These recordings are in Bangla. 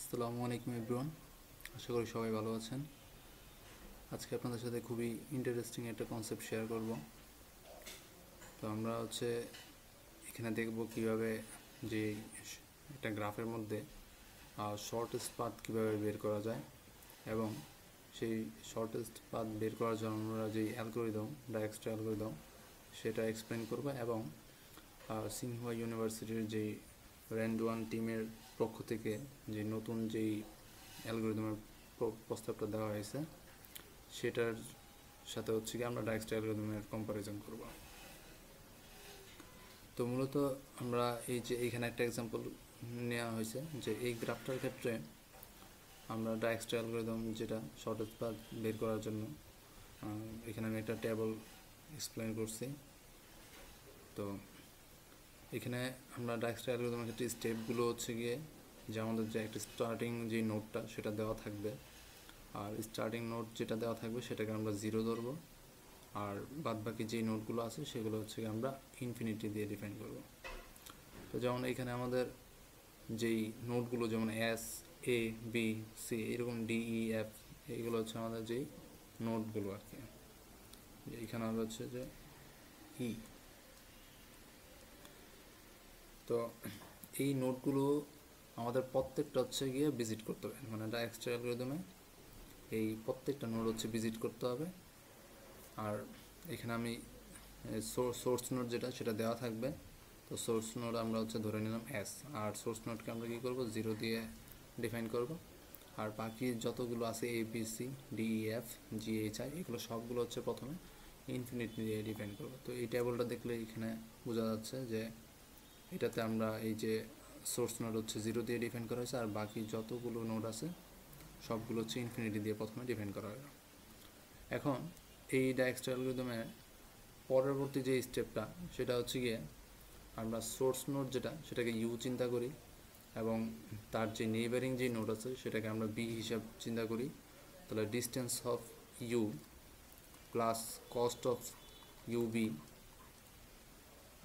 আসসালামু আলাইকুম এভরিওয়ান, আশা করি সবাই ভালো আছেন। আজকে আপনাদের সাথে খুবই ইন্টারেস্টিং একটা কনসেপ্ট শেয়ার করব। তো আমরা এখানে দেখব কিভাবে যে একটা গ্রাফের মধ্যে শর্টেস্ট পাথ কীভাবে বের করা যায়, এবং সেই শর্টেস্ট পাথ বের করার জন্য আমরা যেই অ্যালগোরিদম, ডায়াক্সট্রা অ্যালগোরিদম, সেটা এক্সপ্লেন করব। এবং সিংহুয়া ইউনিভার্সিটির যেই র্যান্ডওয়ান টিমের পক্ষ থেকে যে নতুন যেই অ্যালগোরিদমের প্রস্তাবটা দেওয়া হয়েছে, সেটার সাথে কি আমরা ডায়াক্সট্রা অ্যালগোরিদমের কম্পারিজন করব। তো মূলত আমরা এইখানে একটা এক্সাম্পল নেওয়া হয়েছে যে এই গ্রাফটার ক্ষেত্রে আমরা ডায়াক্সট্রা অ্যালগোরিদম, যেটা শর্টেস্ট পাথ বের করার জন্য, এখানে আমি একটা টেবল এক্সপ্লেন করছি। তো এখানে আমরা ডায়াক্সট্রা অ্যালগোরিদমের ক্ষেত্রে স্টেপগুলো গিয়ে যে আমাদের যে একটা স্টার্টিং যে নোটটা সেটা দেওয়া থাকবে, আর স্টার্টিং নোট যেটা দেওয়া থাকবে সেটাকে আমরা 0 ধরবো, আর বাদবাকি যেই নোটগুলো আছে সেগুলো আমরা ইনফিনিটি দিয়ে ডিফাইন করব। তো যেমন এখানে আমাদের যেই নোটগুলো, যেমন এস, এ, বি, সি, এরকম ডি, ই, এফ, এইগুলো আমাদের যেই নোটগুলো আর কি। এখানে হচ্ছে যে ই। তো এই নোটগুলো আমাদের প্রত্যেকটা গিয়ে ভিজিট করতে হবে, মানে ডায়াক্সট্রা অ্যালগরিদমে এই প্রত্যেকটা নোট ভিজিট করতে হবে। আর এখানে আমি সোর্স নোট যেটা সেটা দেওয়া থাকবে। তো সোর্স নোট আমরা ধরে নিলাম এস, আর সোর্স নোটকে আমরা কী করবো, 0 দিয়ে ডিফাইন করব। আর বাকি যতগুলো আছে A, B, C, D, E, F, G, H, I, এগুলো সবগুলো প্রথমে ইনফিনিটি দিয়ে ডিফাইন করব। তো এই টেবলটা দেখলে এখানে বোঝা যাচ্ছে যে এটাতে আমরা এই যে সোর্স নোট 0 দিয়ে ডিফাইন করা হয়েছে, আর বাকি যতগুলো নোট আছে সবগুলো ইনফিনিটি দিয়ে প্রথমে ডিফাইন করা হবে। এখন এই ডায়াক্সট্রা অ্যালগরিদমের পরবর্তী যে স্টেপটা, সেটা গিয়ে আমরা সোর্স নোট যেটা সেটাকে ইউ চিন্তা করি, এবং তার যে নেইবারিং যে নোট আছে সেটাকে আমরা বি হিসাব চিন্তা করি। তাহলে distance of U plus cost of U B,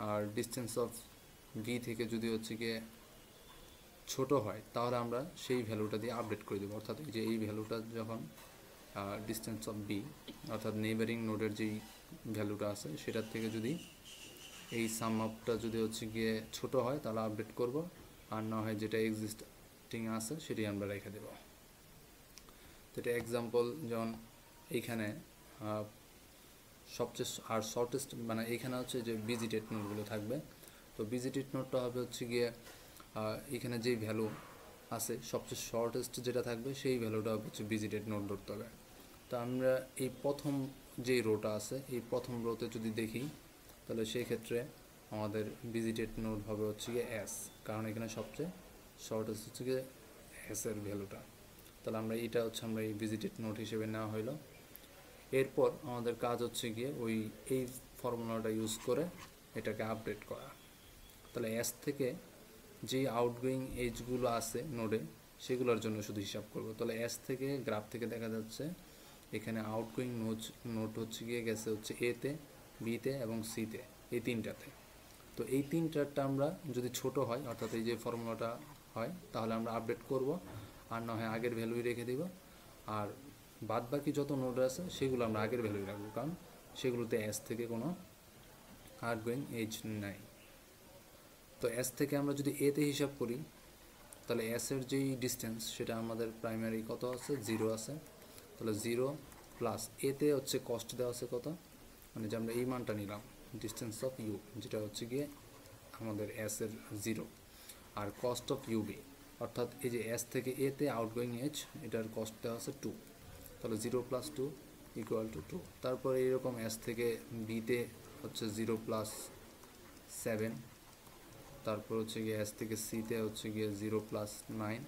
আর ডিস্টেন্স অফ বি থেকে যদি গিয়ে ছোটো হয় তাহলে আমরা সেই ভ্যালুটা দিয়ে আপডেট করে দেবো। অর্থাৎ এই ভ্যালুটা যখন ডিস্টেন্স অফ বি, অর্থাৎ নেইবারিং নোডের যেই ভ্যালুটা আছে সেটার থেকে যদি এই সাম আপটা যদি গিয়ে ছোটো হয় তাহলে আপডেট করব, আর না হয় যেটা এক্সিস্টিং আছে সেটাই আমরা রেখে দেব। তো এটা এক্সাম্পল, যেমন এইখানে সবচেয়ে আর শর্টেস্ট, মানে এইখানে যে ভিজিটেড নোটগুলো থাকবে। তো ভিজিটেড নোটটা হবে গিয়ে এখানে যেই ভ্যালু আছে সবচেয়ে শর্টেস্ট যেটা থাকবে সেই ভ্যালুটা ভিজিটেড নোট ধরতে হবে। তো আমরা এই প্রথম যেই রোটা আছে, এই প্রথম রোতে যদি দেখি তাহলে সেই ক্ষেত্রে আমাদের ভিজিটেড নোট হবে গিয়ে এস, কারণ এখানে সবচেয়ে শর্টেস্ট গিয়ে এসের ভ্যালুটা। তাহলে আমরা এটা আমরা এই ভিজিটেড নোট হিসেবে নেওয়া হইলো। এরপর আমাদের কাজ গিয়ে এই ফর্মুলাটা ইউজ করে এটাকে আপডেট করা। তাহলে এস থেকে যেই আউটগোয়িং এজগুলো আছে নোডে সেগুলোর জন্য শুধু হিসাব করব। তাহলে এস থেকে গ্রাফ থেকে দেখা যাচ্ছে এখানে আউটগোয়িং নোট গিয়ে গেছে এতে, বিতে এবং সিতে, এই তিনটাতে। তো এই তিনটারটা আমরা যদি ছোট হয়, অর্থাৎ এই যে ফর্মুলাটা হয়, তাহলে আমরা আপডেট করব, আর না হয় আগের ভ্যালুই রেখে দিব। আর বাদ বাকি যত নোট আছে সেগুলো আমরা আগের ভ্যালুই রাখবো, কারণ সেগুলোতে এস থেকে কোনো আউটগোয়িং এজ নাই। তো এস থেকে আমরা যদি এতে হিসাব করি তাহলে এসের যেই ডিস্টেন্স সেটা আমাদের প্রাইমারি কত আছে, 0 আছে। তাহলে 0 প্লাস এতে কস্ট দেওয়া আছে কত, মানে যে আমরা এই মানটা নিলাম ডিস্টেন্স অফ ইউ, যেটা গিয়ে আমাদের এসের 0, আর কস্ট অফ ইউবি, অর্থাৎ এই যে এস থেকে এতে আউটগোয়িং এজ, এটার কস্ট দেওয়া আছে 2। তাহলে 0 প্লাস 2 ইকুয়াল টু 2। তারপরে এইরকম এস থেকে বিতে 0 প্লাস 7, তারপর গিয়ে এস থেকে সিতে গিয়ে 0 প্লাস 9।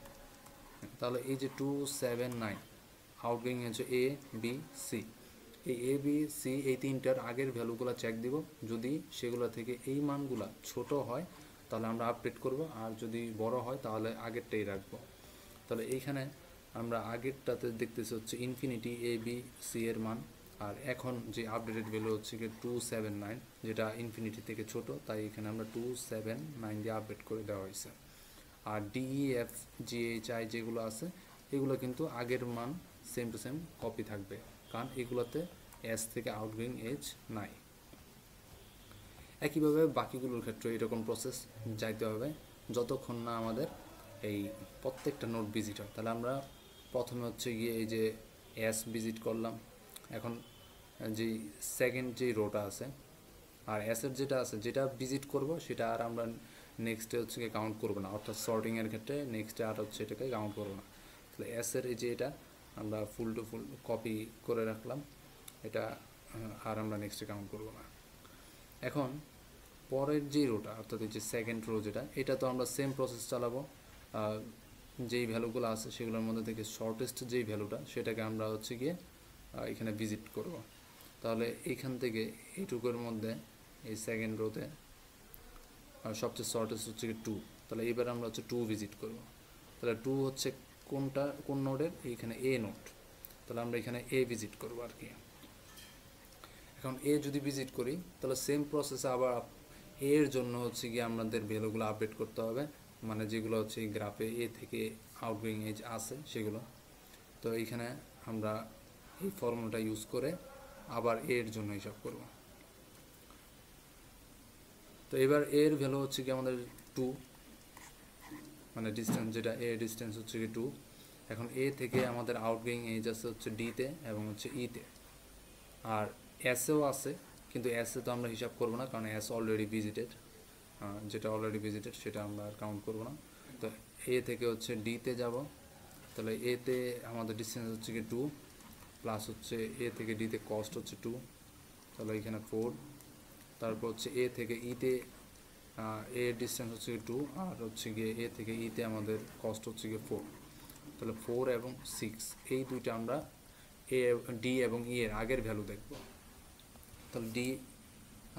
তাহলে এই যে 2, 7, 9 আউটগোয়িং এ, বি, সি, এই এ, বি, সি, এই তিনটার আগের ভ্যালুগুলো চেক দিব। যদি সেগুলো থেকে এই মানগুলো ছোট হয় তাহলে আমরা আপডেট করব, আর যদি বড় হয় তাহলে আগেরটাই রাখবো। তাহলে এইখানে আমরা আগেরটাতে দেখতেছি ইনফিনিটি এ, বি, সি এর মান, আর এখন যে আপডেটেড ভ্যালু কি 279, যেটা ইনফিনিটি থেকে ছোট, তাই এখানে আমরা 279 দিয়ে আপডেট করে দেওয়া হয়েছে। আর ডিই এফ জিএইচ আই যেগুলো আছে এগুলো কিন্তু আগের মান সেম টু সেম কপি থাকবে, কারণ এগুলোতে এস থেকে আউটগোয়িং এজ নাই। একইভাবে বাকিগুলোর ক্ষেত্রে এরকম প্রসেস যাইতে হবে যতক্ষণ না আমাদের এই প্রত্যেকটা নোড ভিজিট হয়। তাহলে আমরা প্রথমে হচ্ছে গিয়ে এই যে এস ভিজিট করলাম, এখন যে সেকেন্ড যে রোটা আছে আর এসের যেটা আছে যেটা ভিজিট করব সেটা আর আমরা নেক্সটে হচ্ছে গিয়ে কাউন্ট করবো না, অর্থাৎ সর্টিংয়ের ক্ষেত্রে নেক্সটে আর হচ্ছে এটাকে কাউন্ট করবো না। তাহলে এসের এই যে এটা আমরা ফুল টু ফুল কপি করে রাখলাম, এটা আর আমরা নেক্সটে কাউন্ট করবো না। এখন পরের যে রোটা অর্থাৎ এই যে সেকেন্ড রো যেটা, এটা তো আমরা সেম প্রসেস চালাবো, যেই ভ্যালুগুলো আছে সেগুলোর মধ্যে থেকে শর্টেস্ট যেই ভ্যালুটা সেটাকে আমরা হচ্ছে গিয়ে এখানে ভিজিট করব। তাহলে এইখান থেকে এইটুকুর মধ্যে এই সেকেন্ড রোতে সবচেয়ে শর্টেস্ট হচ্ছে কি 2, তাহলে এবার আমরা হচ্ছে 2 ভিজিট করব। তাহলে 2 হচ্ছে কোনটা, কোন নোডের, এইখানে এ নোড, তাহলে আমরা এখানে এ ভিজিট করব আর কি। এখন এ যদি ভিজিট করি তাহলে সেম প্রসেসে আবার এর জন্য হচ্ছে গিয়ে আমাদের ভ্যালুগুলো আপডেট করতে হবে, মানে যেগুলো হচ্ছে এই গ্রাফে এ থেকে আউটগোয়িং এজ আছে সেগুলো। তো এইখানে আমরা এই ফর্মুলাটা ইউজ করে আবার এর জন্য হিসাব করব। তো এবার এর ভ্যালু হচ্ছে কি আমাদের 2, মানে ডিস্টেন্স যেটা এ ডিস্টেন্স হচ্ছে কি 2। এখন এ থেকে আমাদের আউটগোয়িং এজ আছে হচ্ছে ডিতে এবং হচ্ছে ইতে, আর এসেও আছে, কিন্তু এসে তো আমরা হিসাব করবো না কারণ এস অলরেডি ভিজিটেড, যেটা অলরেডি ভিজিটেড সেটা আমরা আর কাউন্ট করবো না। তো এ থেকে হচ্ছে ডিতে যাব, তাহলে এতে আমাদের ডিস্টেন্স হচ্ছে কি 2 প্লাস হচ্ছে এ থেকে ডিতে কস্ট হচ্ছে 2, তাহলে এখানে 4। তারপর হচ্ছে এ থেকে ইতে এ ডিস্টেন্স হচ্ছে 2 আর হচ্ছে গিয়ে এ থেকে ইতে আমাদের কস্ট হচ্ছে গিয়ে 4, তাহলে 4 এবং 6 এই দুইটা আমরা এ ডি এবং ই এর আগের ভ্যালু দেখব। তাহলে ডি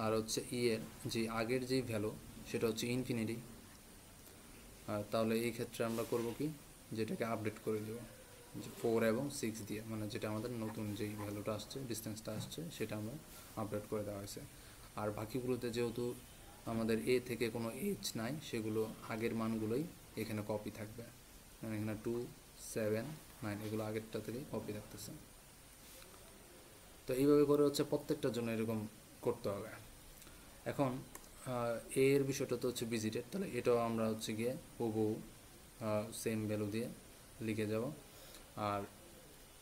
আর হচ্ছে ই এর যে আগের যেই ভ্যালু সেটা হচ্ছে ইনফিনিটি, তাহলে এই ক্ষেত্রে আমরা করব কি, যেটাকে আপডেট করে দেব যে 4 এবং 6 দিয়ে, মানে যেটা আমাদের নতুন যেই ভ্যালুটা আসছে ডিস্টেন্সটা আসছে সেটা আমরা আপডেট করে দেওয়া হয়েছে। আর বাকিগুলোতে যেহেতু আমাদের এ থেকে কোনো এজ নাই সেগুলো আগের মানগুলোই এখানে কপি থাকবে, মানে এখানে 2, 7, 9 এগুলো আগেরটা থেকে কপি থাকতেছে। তো এইভাবে করে হচ্ছে প্রত্যেকটার জন্য এরকম করতে হবে। এখন এর বিষয়টা তো হচ্ছে ভিজিটেড, তাহলে এটাও আমরা হচ্ছে গিয়ে হুবহু সেম ভ্যালু দিয়ে লিখে যাব। আর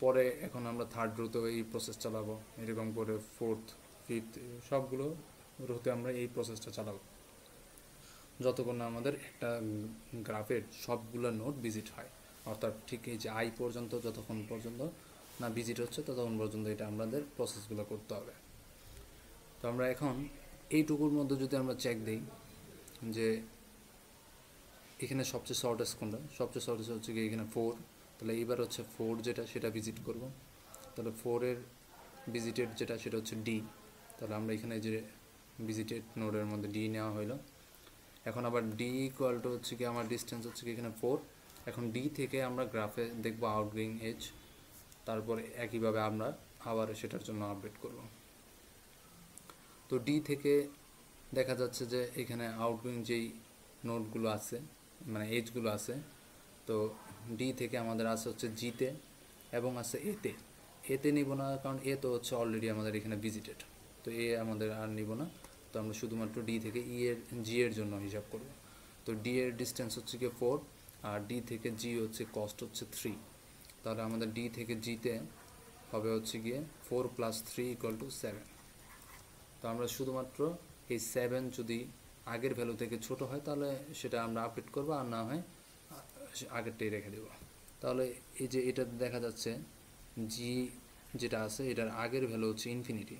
পরে এখন আমরা থার্ড রোতেও এই প্রসেস চালাবো, এরকম করে ফোর্থ, ফিফথ সবগুলো রোতে আমরা এই প্রসেসটা চালাবো যতক্ষণ না আমাদের একটা গ্রাফের সবগুলো নোড ভিজিট হয়, অর্থাৎ ঠিক এই যে আই পর্যন্ত যতক্ষণ পর্যন্ত না ভিজিট হচ্ছে ততক্ষণ পর্যন্ত এটা আমাদের প্রসেসগুলো করতে হবে। তো আমরা এখন এইটুকুর মধ্যে যদি আমরা চেক দিই যে এখানে সবচেয়ে শর্টেস্ট কোনটা, সবচেয়ে শর্টেস্ট হচ্ছে কি এখানে 4, তাহলে এইবার হচ্ছে 4 যেটা সেটা ভিজিট করব। তাহলে 4-এর ভিজিটেড যেটা সেটা হচ্ছে ডি, তাহলে আমরা এখানে যে ভিজিটেড নোডের মধ্যে ডি নেওয়া হলো। এখন আবার ডি ইকুয়াল টু হচ্ছে কি আমার ডিস্টেন্স হচ্ছে কি এখানে 4, এখন ডি থেকে আমরা গ্রাফে দেখবো আউটগোয়িং এজ, তারপরে একইভাবে আমরা আবার সেটার জন্য আপডেট করব। তো ডি থেকে দেখা যাচ্ছে যে এখানে আউটগোয়িং যেই নোডগুলো আছে মানে এজগুলো আছে, তো ডি থেকে আমাদের আছে হচ্ছে জিতে এবং আছে এতে। এতে নিব না কারণ এ তো হচ্ছে অলরেডি আমাদের এখানে ভিজিটেড, তো এ আমাদের আর নিব না। তো আমরা শুধুমাত্র ডি থেকে জি এর জন্য হিসাব করব। তো ডি এর ডিস্টেন্স হচ্ছে কি 4 আর ডি থেকে জি হচ্ছে কস্ট হচ্ছে 3, তাহলে আমাদের ডি থেকে জিতে হবে হচ্ছে গিয়ে 4 + 3 = 7। তো আমরা শুধুমাত্র এই 7 যদি আগের ভ্যালু থেকে ছোট হয় তাহলে সেটা আমরা আপডেট করব, আর না হয় আগেরটাই রেখে দেব। তাহলে এই যে এটা দেখা যাচ্ছে জি যেটা আছে এটার আগের ভ্যালু হচ্ছে ইনফিনিটি,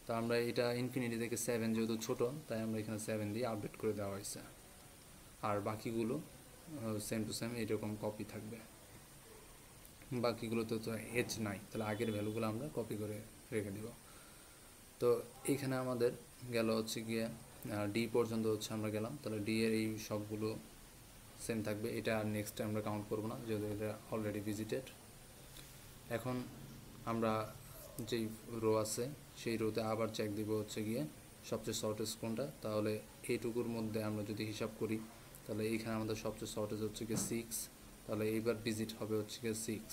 তো আমরা এটা ইনফিনিটি থেকে 7 যেহেতু ছোট তাই আমরা এখানে 7 দিয়ে আপডেট করে দেওয়া হয়েছে, আর বাকিগুলো সেম টু সেম এরকম কপি থাকবে। বাকিগুলোতে তো এজ নাই, তাহলে আগের ভ্যালুগুলো আমরা কপি করে রেখে দেব। তো এইখানে আমাদের গেল হচ্ছে গিয়ে ডি পর্যন্ত হচ্ছে আমরা গেলাম, তাহলে ডি এর এই সবগুলো সেম থাকবে, এটা আর নেক্সট আমরা কাউন্ট করবো না যেহেতু এটা অলরেডি ভিজিটেড। এখন আমরা যেই রো আছে সেই রোতে আবার চেক দিব হচ্ছে গিয়ে সবচেয়ে শর্টেস্ট কোনটা, তাহলে এইটুকুর মধ্যে আমরা যদি হিসাব করি তাহলে এইখানে আমাদের সবচেয়ে শর্টেজ হচ্ছে গিয়ে 6, তাহলে এইবার ভিজিট হবে হচ্ছে গিয়ে 6।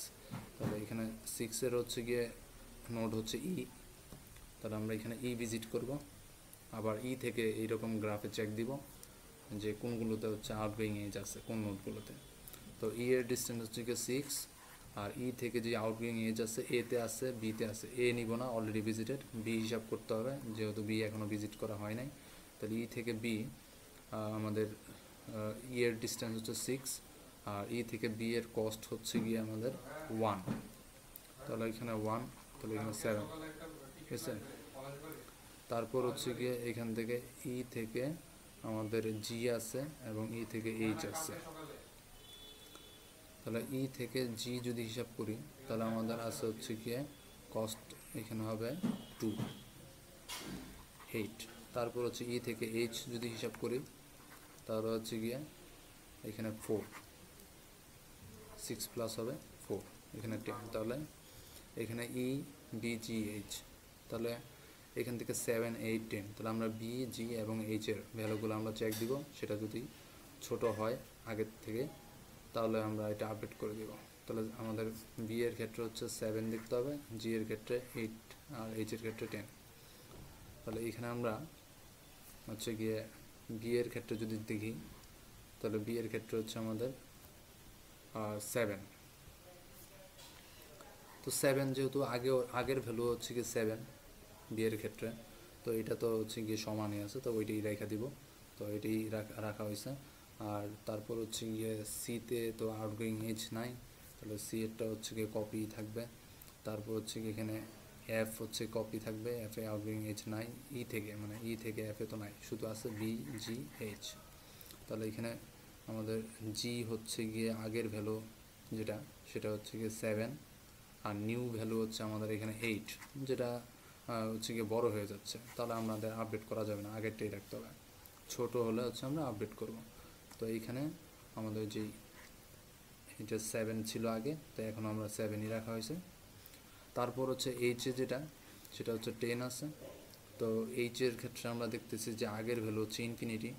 তাহলে এখানে 6-এর হচ্ছে গিয়ে নোড হচ্ছে ই, তাহলে আমরা এখানে ই ভিজিট করব। আবার ই থেকে এইরকম গ্রাফে চেক দিব যে কোনগুলোতে হচ্ছে আউটগোয়িং এজ আছে, কোন নোডগুলোতে। তো ই এর ডিস্টেন্স হচ্ছে গিয়ে 6, আর ই থেকে যে আউটগোয়িং এজ আছে এতে আছে, বিতে আছে। এ নিব না, অলরেডি ভিজিটেড। বি হিসাব করতে হবে যেহেতু বি এখনও ভিজিট করা হয় নাই। তাহলে ই থেকে বি আমাদের ই এর ডিস্টেন্স হচ্ছে 6, আর ই থেকে বি এর কস্ট হচ্ছে গিয়ে আমাদের 1। তাহলে এখানে 1, তাহলে এখানে 7, ঠিক আছে। তারপর হচ্ছে গিয়ে এখান থেকে ই থেকে আমাদের জি আছে এবং ই থেকে এইচ আছে। তাহলে ই থেকে জি যদি হিসাব করি তাহলে আমাদের আছে হচ্ছে গিয়ে কস্ট এখানে হবে 2, 8। তারপর হচ্ছে ই থেকে এইচ যদি হিসাব করি তাহলে হচ্ছে গিয়ে এখানে 4, 6 প্লাস হবে 4, এখানে 10। তাহলে এখানে ই বি জি এইচ, তাহলে এখান থেকে 7, 8, 10। তাহলে আমরা বি জি এবং এইচের ভ্যালুগুলো আমরা চেক দিব, সেটা যদি ছোট হয় আগের থেকে তাহলে আমরা এটা আপডেট করে দিব। তাহলে আমাদের বি এর ক্ষেত্রে হচ্ছে 7 দেখতে হবে, জি এর ক্ষেত্রে 8, আর এইচ এর ক্ষেত্রে 10। তাহলে এখানে আমরা হচ্ছে গিয়ে বি এর ক্ষেত্রে যদি দেখি তাহলে বি এর ক্ষেত্রে হচ্ছে আমাদের 7। তো 7 যেহেতু আগের ভ্যালু হচ্ছে গিয়ে 7 বি এর ক্ষেত্রে, তো এটা তো হচ্ছে গিয়ে সমানই আছে, তো ওইটাই রেখা দিব। তো এটাই রাখা হয়েছে। আর তারপর হচ্ছে গিয়ে সিতে তো আউটগোয়িং এজ নাই, তাহলে সি এরটা হচ্ছে গিয়ে কপি থাকবে। তারপর হচ্ছে গিয়ে এখানে এফ হচ্ছে কপি থাকবে, এফ এ আউটগোয়িং এজ নাই। ই থেকে মানে ই থেকে এফ এ তো নাই, শুধু আছে বি জি এইচ। তাহলে এখানে আমাদের জি হচ্ছে গিয়ে আগের ভ্যালু যেটা সেটা হচ্ছে গিয়ে 7, আর নিউ ভ্যালু হচ্ছে আমাদের এখানে 8, যেটা হচ্ছে গিয়ে বড় হয়ে যাচ্ছে, তাহলে আমাদের আপডেট করা যাবে না, আগেরটাই রাখতে হবে। ছোট হলে হচ্ছে আমরা আপডেট করব। তো এইখানে আমাদের যেই এটা 7 ছিল আগে, তো এখন আমরা 7ই রাখা হয়েছে। তারপর হচ্ছে এইচে যেটা সেটা হচ্ছে 10 আছে। তো এইচের ক্ষেত্রে আমরা দেখতেছি যে আগের ভ্যালু হচ্ছে ইনফিনিটি,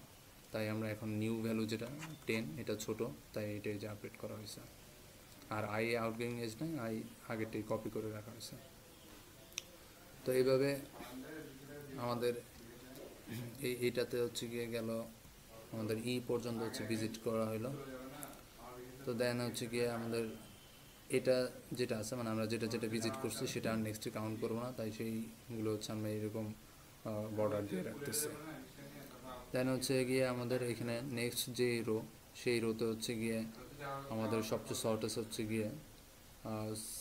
তাই আমরা এখন নিউ ভ্যালু যেটা 10 এটা ছোট, তাই এটাই যে আপডেট করা হয়েছে। আর আই আউটগোয়িং এজ নাই, আই আগেরটাই কপি করে রাখা হয়েছে। তো এইভাবে আমাদের এইটাতে হচ্ছে গিয়ে গেল আমাদের ই পর্যন্ত হচ্ছে ভিজিট করা হলো। তো দেন হচ্ছে গিয়ে আমাদের এটা যেটা আছে মানে আমরা যেটা যেটা ভিজিট করছি সেটা আর নেক্সটে কাউন্ট করবো না, তাই সেইগুলো হচ্ছে আমরা এরকম বর্ডার দিয়ে রাখতেছি। দেন হচ্ছে গিয়ে আমাদের এখানে নেক্সট যে রো, সেই রোতে হচ্ছে গিয়ে আমাদের সবচেয়ে শর্টেস্ট হচ্ছে গিয়ে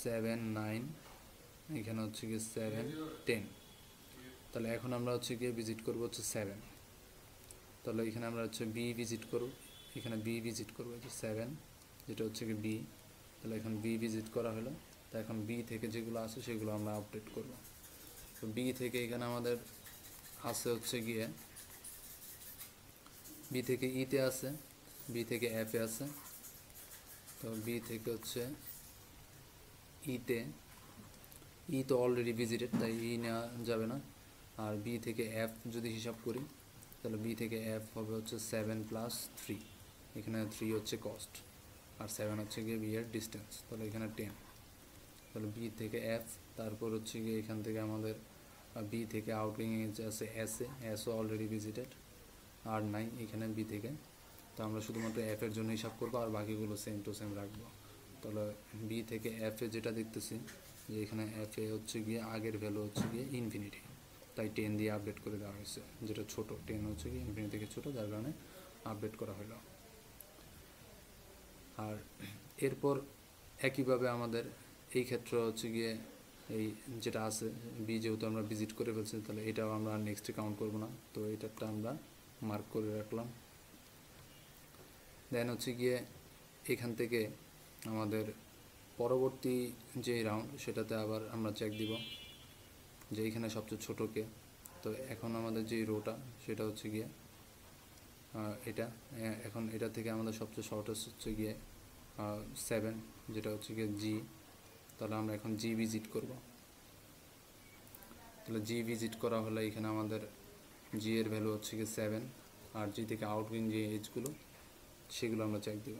7, 9, এখানে হচ্ছে গিয়ে 7, 10। তাহলে এখন আমরা হচ্ছে গিয়ে ভিজিট করবো হচ্ছে 7। তাহলে এখানে আমরা হচ্ছে বি ভিজিট করব, এখানে বি ভিজিট করবো হচ্ছে 7, যেটা হচ্ছে কি বি। তাহলে এখন বি ভিজিট করা হলো। তো এখন বি থেকে যেগুলো আছে সেগুলো আমরা আপডেট করব। তো বি থেকে এখানে আমাদের আছে হচ্ছে গিয়ে বি থেকে ইতে আছে, বি থেকে এফে আছে। তো বি থেকে হচ্ছে ইতে, ই তো অলরেডি ভিজিটেড তাই ই নেওয়া যাবে না। আর বি থেকে এফ যদি হিসাব করি তাহলে বি থেকে এফ হবে হচ্ছে 7 + 3, এখানে 3 হচ্ছে কস্ট আর 7 হচ্ছে গিয়ে বি এর ডিস্টেন্স, তাহলে এখানে 10। তাহলে বি থেকে এফ, তারপর হচ্ছে গিয়ে এখান থেকে আমাদের বি থেকে আউটগোয়িং আছে এসও অলরেডি ভিজিটেড, আর নাই এখানে বি থেকে। তো আমরা শুধুমাত্র এফ এর জন্য হিসাব করবো আর বাকিগুলো সেম টু সেম রাখবো। তাহলে বি থেকে এফ এ যেটা দেখতেছি যে এখানে এফ এ হচ্ছে গিয়ে আগের ভ্যালু হচ্ছে গিয়ে ইনফিনিটি, তাই 10 দিয়ে আপডেট করে দেওয়া হয়েছে, যেটা ছোট 10 হচ্ছে গিয়ে ইনফিনিটি থেকে ছোটো, যার কারণে আপডেট করা হলো। আর এরপর একইভাবে আমাদের এই ক্ষেত্রে হচ্ছে গিয়ে এই যেটা আছে বি যেহেতু আমরা ভিজিট করে ফেলছি, তাহলে এটাও আমরা নেক্সটে কাউন্ট করবো না, তো এটারটা আমরা মার্ক করে রাখলাম। দেন হচ্ছে গিয়ে এখান থেকে আমাদের পরবর্তী যে রাউন্ড সেটাতে আবার আমরা চেক দিব যে এখানে সবচেয়ে ছোটোকে। তো এখন আমাদের যে রোটা সেটা হচ্ছে গিয়ে এটা, এখন এটা থেকে আমাদের সবচেয়ে শর্টেস্ট হচ্ছে গিয়ে 7, যেটা হচ্ছে গিয়ে জি। তাহলে আমরা এখন জি ভিজিট করব। তাহলে জি ভিজিট করা হলে এখানে আমাদের জি এর ভ্যালু হচ্ছে গিয়ে 7, আর জি থেকে আউটগোয়িং যে এজগুলো সেগুলো আমরা চেক দিব।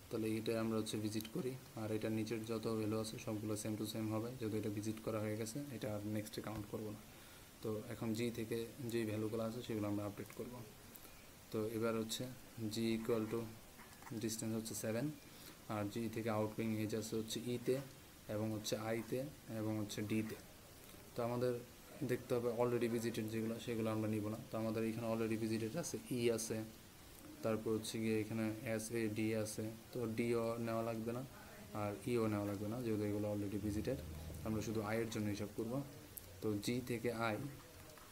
তাহলে এটা আমরা হচ্ছে ভিজিট করি, আর এটার নিচের যত ভ্যালু আছে সবগুলো সেম টু সেম হবে, যেহেতু এটা ভিজিট করা হয়ে গেছে এটা আর নেক্সটে কাউন্ট করব না। তো এখন জি থেকে যেই ভ্যালুগুলো আছে সেগুলো আমরা আপডেট করব। তো এবার হচ্ছে জি ইকুয়াল টু ডিস্টেন্স হচ্ছে 7, আর জি থেকে আউটগোয়িং এজ আছে হচ্ছে ইতে এবং হচ্ছে আইতে এবং হচ্ছে ডিতে। তো আমাদের দেখতে হবে অলরেডি ভিজিটেড যেগুলো সেগুলো আমরা নিব না। তো আমাদের এখানে অলরেডি ভিজিটেড আছে ই আছে, তারপর হচ্ছে গিয়ে এখানে এস এ ডি আছে, তো ডিও নেওয়া লাগবে না আর ইও নেওয়া লাগবে না, যেহেতু এগুলো অলরেডি ভিজিটেড। আমরা শুধু আয়ের জন্য হিসাব করব। তো জি থেকে আই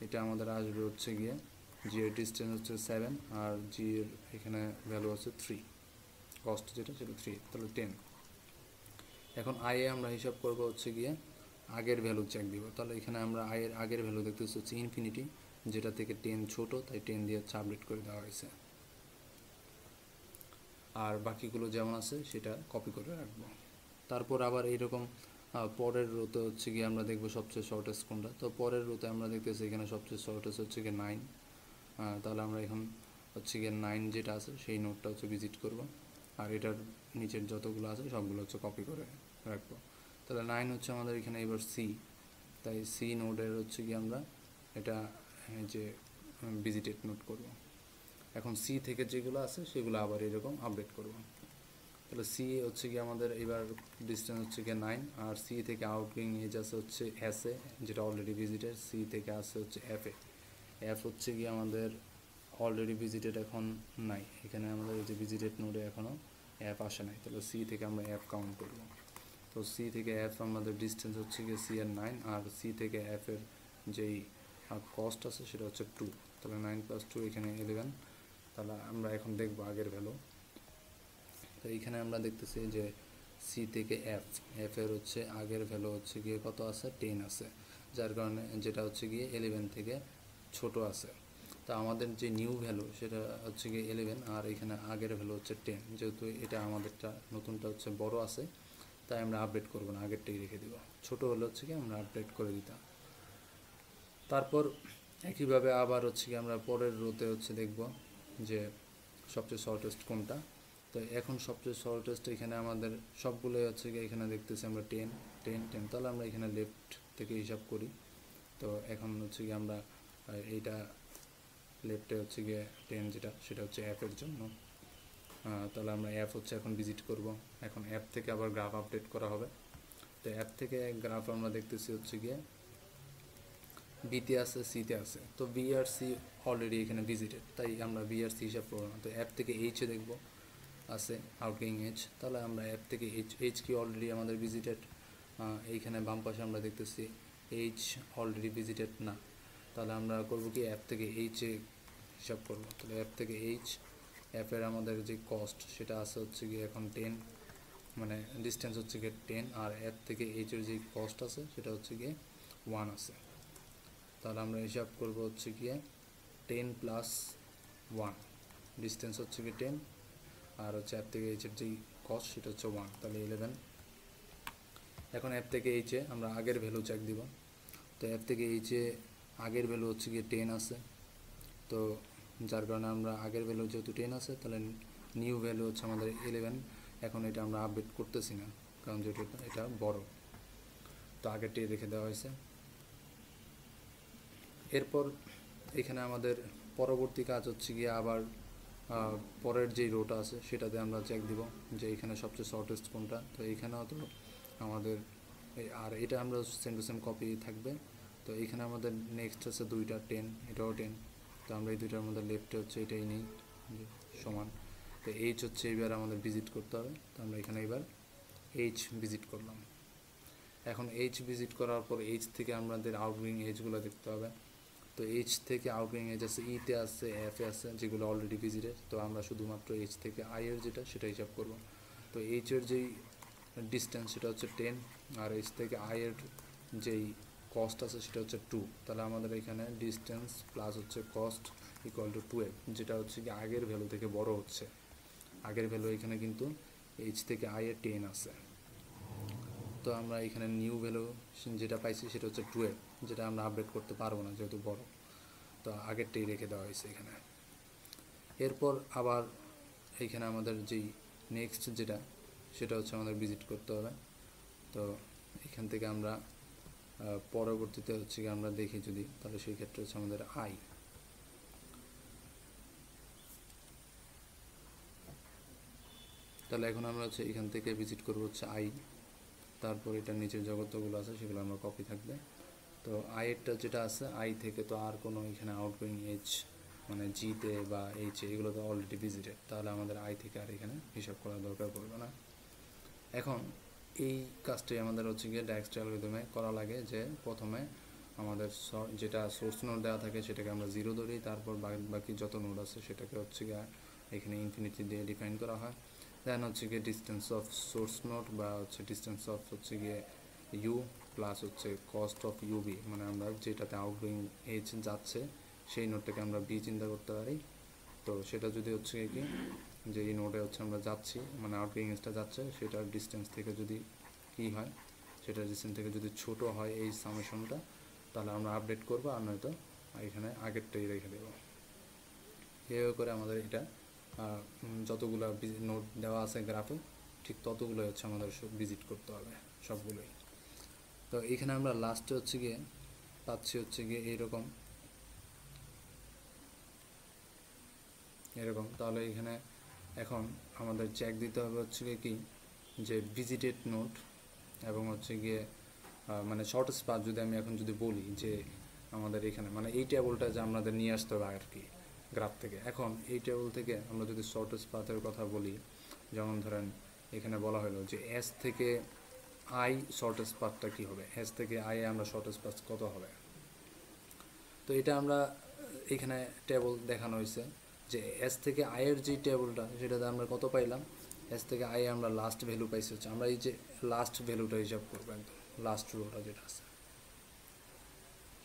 এটা আমাদের আসবে হচ্ছে গিয়ে জি এর ডিস্টেন্স হচ্ছে 7 আর জি এর এখানে ভ্যালু আছে 3, কস্ট যেটা সেটা 3, তাহলে 10। এখন আই এ আমরা হিসাব করব হচ্ছে গিয়ে আগের ভ্যালু চেক দিব। তাহলে এখানে আমরা আয়ের আগের ভ্যালু দেখতেছি হচ্ছে ইনফিনিটি, যেটা থেকে 10 ছোট, তাই 10 দিয়ে আপডেট করে দেওয়া হয়েছে। আর বাকিগুলো যেমন আছে সেটা কপি করে রাখবো। তারপর আবার এইরকম পরের রোতে হচ্ছে গিয়ে আমরা দেখবো সবচেয়ে শর্টেস্ট কোনটা। তো পরের রোতে আমরা দেখতেছি এখানে সবচেয়ে শর্টেস্ট হচ্ছে গিয়ে 9। তাহলে আমরা এখন হচ্ছে গিয়ে 9 যেটা আছে সেই নোটটা হচ্ছে ভিজিট করব, আর এটার নিচের যতগুলো আছে সবগুলো হচ্ছে কপি করে রাখবো। তাহলে 9 হচ্ছে আমাদের এখানে এবার সি, তাই সি নোটের হচ্ছে গিয়ে আমরা এটা যে ভিজিটেড নোট করব। এখন সি থেকে যেগুলো আছে সেগুলো আবার এরকম আপডেট করব। তাহলে সি হচ্ছে কি আমাদের এবার ডিস্টেন্স হচ্ছে গিয়ে 9, আর সি থেকে আউটগোয়িং এজ আছে হচ্ছে এস এ, যেটা অলরেডি ভিজিটেড। সি থেকে আসছে হচ্ছে এফ এ, এফ হচ্ছে কি আমাদের অলরেডি ভিজিটেড এখন নাই, এখানে আমাদের এই যে ভিজিটেড নোডে এখনও অ্যাপ আসে নাই, তাহলে সি থেকে আমরা অ্যাপ কাউন্ট করব। তো সি থেকে এফ আমাদের ডিস্টেন্স হচ্ছে গিয়ে সি এর 9, আর সি থেকে এফ এর যেই কস্ট আছে সেটা হচ্ছে 2, তাহলে 9 + 2 এখানে 11। তাহলে আমরা এখন দেখব আগের ভ্যালু। তো এইখানে আমরা দেখতেছি যে সি থেকে এফ, এফ এর হচ্ছে আগের ভ্যালু হচ্ছে গিয়ে কত আছে 10 আছে, যার কারণে যেটা হচ্ছে গিয়ে 11 থেকে ছোট আছে। তো আমাদের যে নিউ ভ্যালু সেটা হচ্ছে গিয়ে 11, আর এখানে আগের ভ্যালু হচ্ছে 10। যেহেতু এটা আমাদেরটা নতুনটা হচ্ছে বড় আছে, তাই আমরা আপডেট করব না, আগেরটাই রেখে দিব। ছোট হলে হচ্ছে কি আমরা আপডেট করে দিতাম। তারপর একইভাবে আবার হচ্ছে কি আমরা পরের রোতে হচ্ছে দেখব যে সবচেয়ে শর্টেস্ট কোনটা। তো এখন সবচেয়ে শর্টেস্ট এখানে আমাদের সবগুলোই হচ্ছে গিয়ে এখানে দেখতেছি আমরা 10 10 10, তাহলে আমরা এখানে লেফট থেকে হিসাব করি। তো এখন হচ্ছে গিয়ে আমরা এইটা লেফটে হচ্ছে গিয়ে 10 যেটা সেটা হচ্ছে অ্যাপের জন্য। তাহলে আমরা অ্যাপ হচ্ছে এখন ভিজিট করব। এখন অ্যাপ থেকে আবার গ্রাফ আপডেট করা হবে। তো অ্যাপ থেকে গ্রাফ আমরা দেখতেছি হচ্ছে গিয়ে বিতে আছে সিতে আছে, তো বি আর সি অলরেডি এখানে ভিজিটেড, তাই আমরা বি আর সি হিসাব করবো না। তো অ্যাপ থেকে এইচে দেখব আছে আউটগোয়িং এজ, তাহলে আমরা অ্যাপ থেকে এইচ কি অলরেডি আমাদের ভিজিটেড, এইখানে বাম পাশে আমরা দেখতেছি এইচ অলরেডি ভিজিটেড না, তাহলে আমরা করব কি অ্যাপ থেকে এইচে হিসাব করব। তাহলে অ্যাপ থেকে এইচ, অ্যাপের আমাদের যে কস্ট সেটা আছে হচ্ছে গিয়ে এখন 10, মানে ডিস্টেন্স হচ্ছে গিয়ে 10, আর অ্যাপ থেকে এইচের যে কস্ট আছে সেটা হচ্ছে গিয়ে 1 আছে। তাহলে আমরা হিসাব করব হচ্ছে গিয়ে 10 + 1, ডিস্টেন্স হচ্ছে গিয়ে 10, আর হচ্ছে অ্যাপ থেকে এইচের যেই কস্ট সেটা হচ্ছে 1, তাহলে 11। এখন অ্যাপ থেকে এইচে আমরা আগের ভ্যালু চেক দিব। তো অ্যাপ থেকে এইচে আগের ভ্যালু হচ্ছে গিয়ে 10 আছে, তো যার কারণে আমরা আগের ভ্যালু যেহেতু 10 আছে তাহলে নিউ ভ্যালু হচ্ছে আমাদের 11। এখন এটা আমরা আপডেট করতেছি না, কারণ যেহেতু এটা বড়, তো আগেরটাই রেখে দেওয়া হয়েছে। এরপর এখানে আমাদের পরবর্তী কাজ হচ্ছে গিয়ে আবার পরের যেই রোটা আছে সেটাতে আমরা চেক দিব যে এখানে সবচেয়ে শর্টেস্ট কোনটা। তো এইখানেও তো আমাদের আর এটা আমরা সেম টু সেম কপি থাকবে। তো এইখানে আমাদের নেক্সট আছে দুইটা 10, এটাও 10, তো আমরা এই দুইটার মধ্যে লেফটে হচ্ছে এটাই নেই সমান। তো এইচ হচ্ছে এবার আমাদের ভিজিট করতে হবে, তো আমরা এখানে এবার এইচ ভিজিট করলাম। এখন এইচ ভিজিট করার পর এইচ থেকে আমাদের আউটগোয়িং এজগুলো দেখতে হবে। তো এইচ থেকে আউটগোয়িং এজ আছে ইতে আছে এফে আছে, যেগুলো অলরেডি ভিজিটেড। তো আমরা শুধুমাত্র এইচ থেকে আইয়ের যেটা সেটা হিসাব করব। তো এইচের যেই ডিস্টেন্স সেটা হচ্ছে 10, আর এইচ থেকে আইয়ের যেই কস্ট আছে সেটা হচ্ছে 2, তাহলে আমাদের এখানে ডিস্টেন্স প্লাস হচ্ছে কস্ট ইকুয়াল টু 12, যেটা হচ্ছে কি আগের ভ্যালু থেকে বড় হচ্ছে। আগের ভ্যালু এখানে কিন্তু এইচ থেকে আইয়ের 10 আছে, তো আমরা এখানে নিউ ভ্যালু যেটা পাইছি সেটা হচ্ছে 12, যেটা আমরা আপডেট করতে পারবো না যেহেতু বড়, তো আগেরটাই রেখে দেওয়া হয়েছে এখানে। এরপর আবার এইখানে আমাদের যেই নেক্সট যেটা সেটা হচ্ছে আমাদের ভিজিট করতে হবে। তো এখান থেকে আমরা পরবর্তীতে হচ্ছে কি আমরা দেখি যদি, তাহলে সেই ক্ষেত্রে হচ্ছে আমাদের আই। তাহলে এখন আমরা হচ্ছে এখান থেকে ভিজিট করবো হচ্ছে আই, তারপর এটা নিচের জগতগুলো আছে সেগুলো আমরা কপি থাকবে। তো আইয়েরটা যেটা আছে আই থেকে তো আর কোনো এখানে আউটগোয়িং এজ মানে জিতে বা এইচে এগুলো তো অলরেডি ভিজিটেড, তাহলে আমাদের আই থেকে আর এখানে হিসাব করার দরকার পড়বে না। এখন এই কাজটাই আমাদের হচ্ছে গিয়ে ডাইরেক্ট অ্যালগরিদমে করা লাগে, যে প্রথমে আমাদের যেটা সোর্স নোড দেওয়া থাকে সেটাকে আমরা 0 ধরি, তারপর বাকি যত নোড আছে সেটাকে হচ্ছে গিয়ে এখানে ইনফিনিটি দিয়ে ডিফাইন করা হয়। দেন হচ্ছে গিয়ে ডিস্টেন্স অফ সোর্স নোড বা হচ্ছে ডিস্টেন্স অফ হচ্ছে গিয়ে ইউ প্লাস হচ্ছে কস্ট অফ ইউবি, মানে আমরা যেটাতে আউটগোয়িং এজ যাচ্ছে সেই নোডটাকে আমরা বি চিন্তা করতে পারি। তো সেটা যদি হচ্ছে কি যে এই নোডে হচ্ছে আমরা যাচ্ছি মানে আউটগোয়িং এজটা যাচ্ছে সেটার ডিস্টেন্স থেকে যদি কী হয়, সেটার ডিস্টেন্স থেকে যদি ছোট হয় এই সামেশনটা, তাহলে আমরা আপডেট করবো, আর নয়তো এখানে আগেরটাই রেখে দেবো। এভাবে করে আমাদের এটা যতগুলো নোড দেওয়া আছে গ্রাফে ঠিক ততগুলোই হচ্ছে আমাদের ভিজিট করতে হবে সবগুলোই। তো এখানে আমরা লাস্টে হচ্ছে গিয়ে পাচ্ছি হচ্ছে গিয়ে এরকম, তাহলে এখানে এখন আমাদের চেক দিতে হবে হচ্ছে গিয়ে কি যে ভিজিটেড নোড এবং হচ্ছে গিয়ে মানে শর্টেস্ট পাথ যদি আমি এখন যদি বলি যে আমাদের এখানে মানে এই টেবলটা যে আমাদের নিয়ে আসতে হবে আর কি গ্রাফ থেকে। এখন এই টেবল থেকে আমরা যদি শর্টেস্ট পাথের কথা বলি, যেমন ধরেন এখানে বলা হলো যে এস থেকে আই শর্টেস্ট পাথটা কী হবে, এস থেকে আই আমরা শর্টেস্ট পাথ কত হবে। তো এটা আমরা এখানে টেবল দেখানো হয়েছে যে এস থেকে আয়ের যে টেবলটা সেটাতে আমরা কত পাইলাম, এস থেকে আই আমরা লাস্ট ভ্যালু পাইছি হচ্ছে, আমরা এই যে লাস্ট ভ্যালুটা হিসাব করবো একদম লাস্ট রোটা যেটা আছে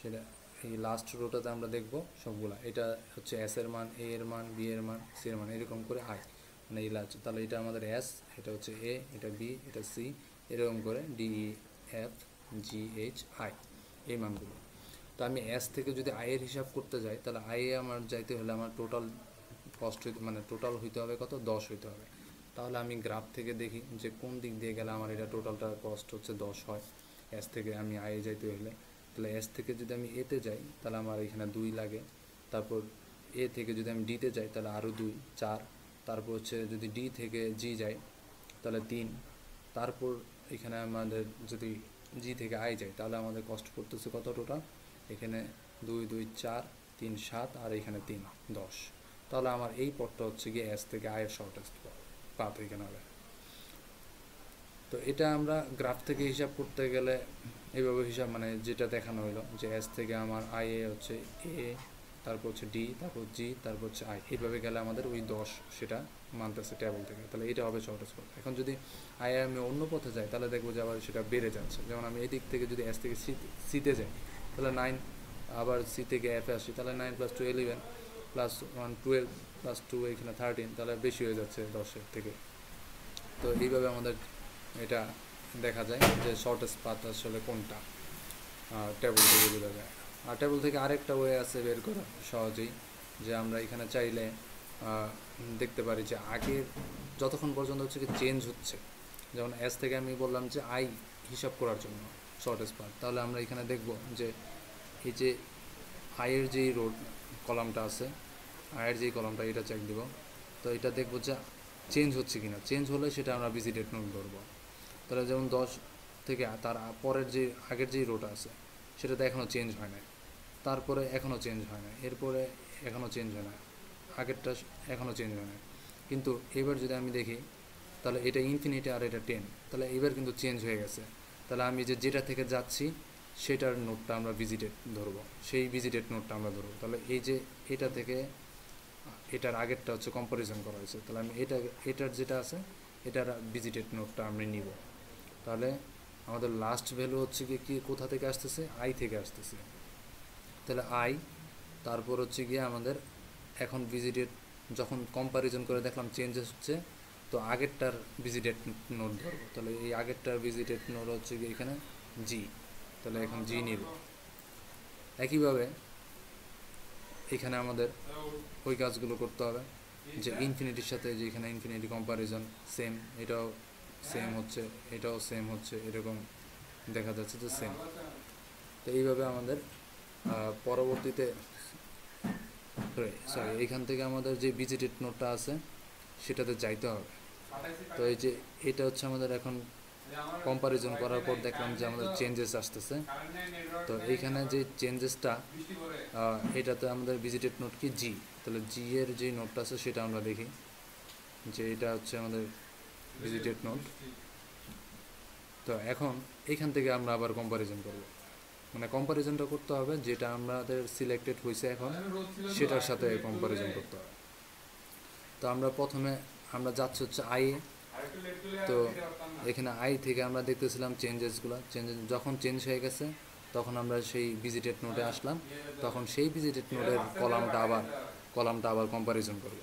সেটা, এই লাস্ট রোটাতে আমরা দেখব সবগুলা, এটা হচ্ছে এস এর মান, এ এর মান, বি এর মান, সি এর মান, এরকম করে আই মানে এই লাস্ট, তাহলে এটা আমাদের এস, এটা হচ্ছে এ, এটা বি, এটা সি, এরকম করে D E F G H I এই মানগুলো। তো আমি এস থেকে যদি আয়ের হিসাব করতে যাই তাহলে আয়ে আমার যাইতে হলে আমার টোটাল কস্ট হইতে মানে টোটাল হইতে হবে কত 10 হইতে হবে। তাহলে আমি গ্রাফ থেকে দেখি যে কোন দিক দিয়ে গেলে আমার এটা টোটালটা কস্ট হচ্ছে 10 হয় এস থেকে আমি আয়ে যাইতে হলে। তাহলে এস থেকে যদি আমি এতে যাই তাহলে আমার এখানে 2 লাগে, তারপর এ থেকে যদি আমি ডিতে যাই তাহলে আরও 2 4, তারপর হচ্ছে যদি ডি থেকে জি যাই তাহলে 3, তারপর এখানে আমাদের যদি জি থেকে আই যাই তাহলে আমাদের কস্ট পড়তেছে কত টোটাল, এখানে 2 2 4 3 7 আর এখানে 3 10। তাহলে আমার এই পথটা হচ্ছে গিয়ে এস থেকে আয়ের শর্টেস্ট পাথ এখানে হবে। তো এটা আমরা গ্রাফ থেকে হিসাব করতে গেলে এইভাবে হিসাব মানে যেটা দেখানো হলো যে এস থেকে আমার আই এ হচ্ছে এ, তারপর হচ্ছে ডি, তারপর জি, তারপর হচ্ছে আই, এইভাবে গেলে আমাদের ওই 10 সেটা মানতেছে টেবল থেকে, তাহলে এটা হবে শর্টেস্ট পাথ। এখন যদি আই আমি অন্য পথে যাই তাহলে দেখবো যে আবার সেটা বেড়ে যাচ্ছে, যেমন আমি এই দিক থেকে যদি এস থেকে সিতে যাই তাহলে 9, আবার সি থেকে এফে আসি তাহলে 9 + 2 11 + 1 12 + 2 এখানে 13, তাহলে বেশি হয়ে যাচ্ছে 10-এর থেকে। তো এইভাবে আমাদের এটা দেখা যায় যে শর্টেস্ট পাথ আসলে কোনটা টেবল থেকে বোঝা যায়। আর টেবল থেকে আরেকটা ওয়ে আছে বের করা সহজেই, যে আমরা এখানে চাইলে দেখতে পারি যে আগের যতক্ষণ পর্যন্ত হচ্ছে কি চেঞ্জ হচ্ছে, যেমন এস থেকে আমি বললাম যে আই হিসাব করার জন্য শর্টেস্ট পাথ, তাহলে আমরা এখানে দেখব যে এই যে আয়ের যেই রোড কলামটা আছে, আয়ের যেই কলামটা এটা চেক দিব, তো এটা দেখব যে চেঞ্জ হচ্ছে কিনা, চেঞ্জ হলে সেটা আমরা ভিজিটেড নোড ধরবো। তাহলে যেমন 10 থেকে তার পরের যে আগের যেই রোটা আছে সেটাতে এখনও চেঞ্জ হয় না, তারপরে এখনও চেঞ্জ হয় না, এরপরে এখনও চেঞ্জ হয় না, আগেরটা এখনও চেঞ্জ হয় না। কিন্তু এবার যদি আমি দেখি তাহলে এটা ইনফিনিটি আর এটা 10, তাহলে এবার কিন্তু চেঞ্জ হয়ে গেছে, তাহলে আমি যেটা থেকে যাচ্ছি সেটার নোটটা আমরা ভিজিটেড ধরবো, সেই ভিজিটেড নোটটা আমরা ধরবো। তাহলে এই যে এটা থেকে এটার আগেরটা হচ্ছে কম্পারিজন করা হয়েছে, তাহলে আমি এটার যেটা আছে এটার ভিজিটেড নোটটা আমি নিব। তাহলে আমাদের লাস্ট ভ্যালু হচ্ছে কি কোথা থেকে আসতেছে, আই থেকে আসতেছে, তাহলে আই, তারপর হচ্ছে গিয়ে আমাদের এখন ভিজিটেড যখন কম্পারিজন করে দেখলাম চেঞ্জেস হচ্ছে, তো আগেরটার ভিজিটেড নোট ধরবো, তাহলে এই আগেরটার ভিজিটেড নোট হচ্ছে গিয়ে এখানে জি, তাহলে এখন জি নিব। একইভাবে এখানে আমাদের ওই কাজগুলো করতে হবে। যে ইনফিনিটির সাথে যে এখানে ইনফিনিটি কম্পারিজন সেম, এটাও সেম হচ্ছে, এটাও সেম হচ্ছে, এরকম দেখা যাচ্ছে যে সেম। তো এইভাবে আমাদের পরবর্তীতে সরি এইখান থেকে আমাদের যে ভিজিটেড নোটটা আছে সেটাতে যাইতে হবে। তো এই যে এটা হচ্ছে আমাদের এখন কম্পারিজন করার পর দেখলাম যে আমাদের চেঞ্জেস আসতেছে। তো এইখানে যে চেঞ্জেসটা এটাতে আমাদের ভিজিটেড নোট কি জি, তাহলে জি এর যে নোটটা আছে সেটা আমরা দেখি যে এটা হচ্ছে আমাদের ভিজিটেড নোট। তো এখন এখান থেকে আমরা আবার কম্পারিজন করব, মানে কম্পারিজনটা করতে হবে যেটা আমাদের সিলেক্টেড হয়েছে এখন সেটার সাথে কম্পারিজন করতে হবে। তো আমরা প্রথমে আমরা যাচ্ছি হচ্ছে আই এ। তো এখানে আই থেকে আমরা দেখতেছিলাম চেঞ্জেসগুলো, যখন চেঞ্জ হয়ে গেছে তখন আমরা সেই ভিজিটেড নোটে আসলাম, তখন সেই ভিজিটেড নোটের কলামটা আবার কম্পারিজন করব।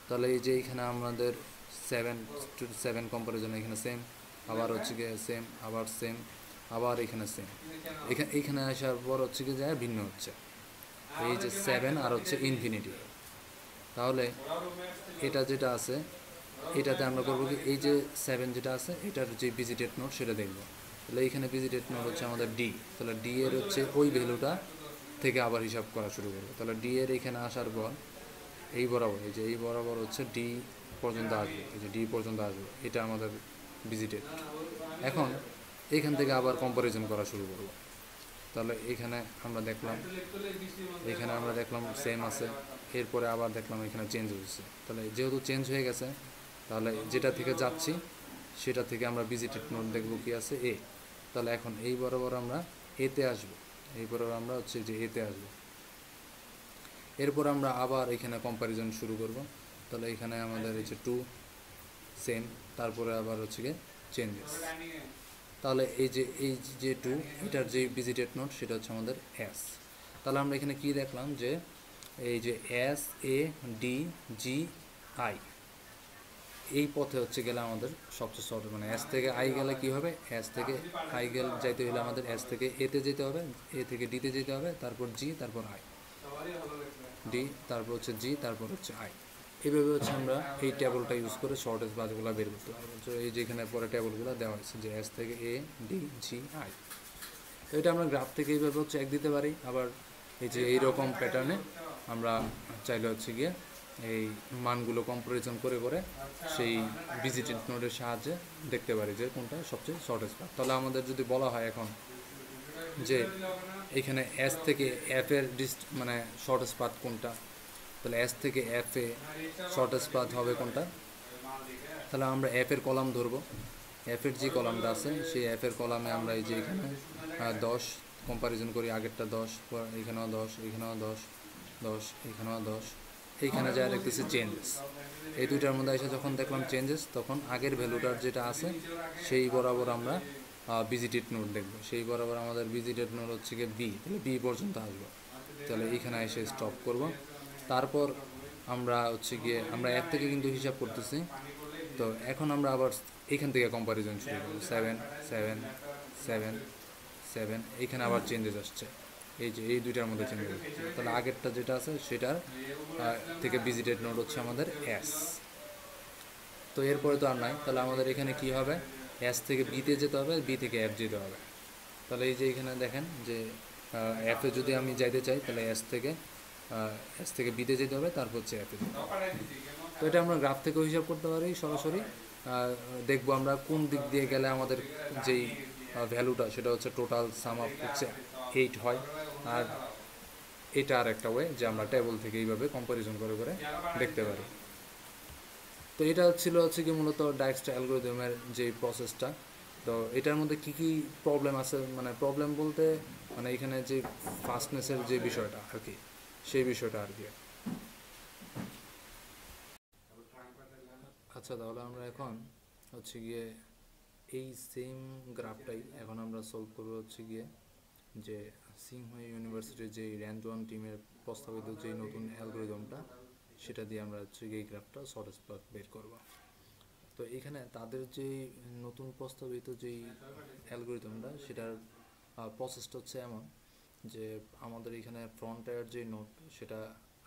তাহলে এই যে এখানে আমাদের 7 কম্পারিজন, এখানে সেম, আবার হচ্ছে গিয়ে সেম, আবার সেম, আবার এখানে সেম, এইখানে আসার পর হচ্ছে গিয়ে যায় ভিন্ন হচ্ছে এই যে 7 আর হচ্ছে ইনফিনিটি। তাহলে এটা যেটা আছে এটাতে আমরা করবো কি, এই যে 7 যেটা আছে এটার যে ভিজিটেড নোট সেটা দেখবো। তাহলে এইখানে ভিজিটেড নোট হচ্ছে আমাদের ডি, তাহলে ডি এর হচ্ছে ওই ভ্যালুটা থেকে আবার হিসাব করা শুরু করবো। তাহলে ডি এর এখানে আসার পর এই বরাবর, এই যে এই বরাবর হচ্ছে ডি পর্যন্ত আসবে, এই যে ডি পর্যন্ত আসবে, এটা আমাদের ভিজিটেড। এখন এইখান থেকে আবার কম্পারিজন করা শুরু করবো। তাহলে এখানে আমরা দেখলাম সেম আছে, এরপরে আবার দেখলাম এখানে চেঞ্জ হয়েছে। তাহলে যেহেতু চেঞ্জ হয়ে গেছে তাহলে যেটা থেকে যাচ্ছি সেটা থেকে আমরা ভিজিটেড নোট দেখব কি আছে এ। তাহলে এখন এই বরাবর আমরা এতে আসব, এই বরাবর আমরা হচ্ছে যে এতে আসব। এরপর আমরা আবার এখানে কম্পারিজন শুরু করব। তাহলে এখানে আমাদের এই যে 2 সেম, তারপরে আবার হচ্ছে গিয়ে চেঞ্জেস। তাহলে এই যে 2 এটার যে ভিজিটেড নোট সেটা হচ্ছে আমাদের এস। তাহলে আমরা এখানে কি দেখলাম যে এই যে S A D G I এই পথে হচ্ছে গেলে আমাদের সবচেয়ে সহজ, মানে এস থেকে আই গেলে কি হবে, এস থেকে আই গেলে যাইতে হলে আমাদের এস থেকে এতে যেতে হবে, এ থেকে ডিতে যেতে হবে, তারপর জি, তারপর আই, ডি, তারপর হচ্ছে জি, তারপর হচ্ছে আই। এইভাবে হচ্ছে আমরা এই টেবলটা ইউজ করে শর্টেজ বাসগুলো বের করতে পারবো। তো এই যে এখানে পরে টেবলগুলো দেওয়া হয়েছে যে এস থেকে এ ডি জি আই। তো এটা আমরা গ্রাফ থেকে এইভাবে হচ্ছে এক দিতে পারি। আবার এই যে এইরকম প্যাটার্নে আমরা চাইলে হচ্ছে গিয়ে এই মানগুলো কম্পারিজন করে করে সেই ভিজিটেড নোডের সাহায্যে দেখতে পারি যে কোনটা সবচেয়ে শর্টেজ পাথ। তাহলে আমাদের যদি বলা হয় এখন যে এখানে এস থেকে এফ এর মানে শর্টেজ পাথ কোনটা, তাহলে এস থেকে এফ এ শর্টেজ পাথ হবে কোনটা, তাহলে আমরা এফ এর কলাম ধরবো। এফ এর যে কলামটা আছে সেই এফ এর কলামে আমরা এই যে এখানে 10 কম্পারিজন করি, আগেরটা 10, এখানেও 10, এখানেও 10, 10, এখানেও 10, এইখানে যা দেখতেছি চেঞ্জেস। এই দুইটার মধ্যে এসে যখন দেখলাম চেঞ্জেস তখন আগের ভ্যালুটার যেটা আছে সেই বরাবর আমরা ভিজিটেড নোট দেখবো। সেই বরাবর আমাদের ভিজিটেড নোট হচ্ছে গিয়ে বি, তাহলে বি পর্যন্ত আসবো। তাহলে এইখানে এসে স্টপ করব। তারপর আমরা হচ্ছে গিয়ে আমরা এফ থেকে কিন্তু হিসাব করতেছি। তো এখন আমরা আবার এইখান থেকে কম্পারিজন শুরু করবো, 7 7 7 7, এইখানে আবার চেঞ্জেস আসছে, এই যে এই দুইটার মধ্যে চেঞ্জেস আসছে। তাহলে আগেরটা যেটা আছে সেটার থেকে ভিজিটেড নোট হচ্ছে আমাদের এস। তো এরপরে তো আর নাই, তাহলে আমাদের এখানে কি হবে, এস থেকে বিতে যেতে হবে, বি থেকে এফ যেতে হবে। তাহলে এই যে এখানে দেখেন যে এফে যদি আমি যাইতে চাই তাহলে এস থেকে বিতে যেতে হবে, তারপর হচ্ছে এফে যেতে হবে। তো এটা আমরা গ্রাফ থেকেও হিসাব করতে পারি সরাসরি। দেখবো আমরা কোন দিক দিয়ে গেলে আমাদের যেই ভ্যালুটা সেটা হচ্ছে টোটাল সাম আপ হচ্ছে 8 হয়। আর এটা আর একটা ওয়ে যে আমরা টেবল থেকে এইভাবে কম্পারিজন করে করে দেখতে পারি। তো এটা হচ্ছে কি মূলত ডাইজেস্ট অ্যালগরিদমের যে প্রসেসটা। তো এটার মধ্যে কি কি প্রবলেম আছে, মানে প্রবলেম বলতে মানে এখানে যে ফাস্টনেসের যে বিষয়টা আর কি, সেই বিষয়টা আর কি। আচ্ছা, তাহলে আমরা এখন হচ্ছে গিয়ে এই সেম গ্রাফটাই এখন আমরা সলভ করবো হচ্ছে গিয়ে যে সিংহই ইউনিভার্সিটির যে র্যাঙ্ক 1 টিমের প্রস্তাবিত যে নতুন অ্যালগরিদমটা সেটা দিয়ে আমরা হচ্ছে এই গ্রাফটা শর্টেজ পাথ বের করব। তো এখানে তাদের যে নতুন প্রস্তাবিত যেই অ্যালগরিদমটা সেটার প্রসেসটা হচ্ছে এমন যে আমাদের এখানে ফ্রন্ট এর যে নোট সেটা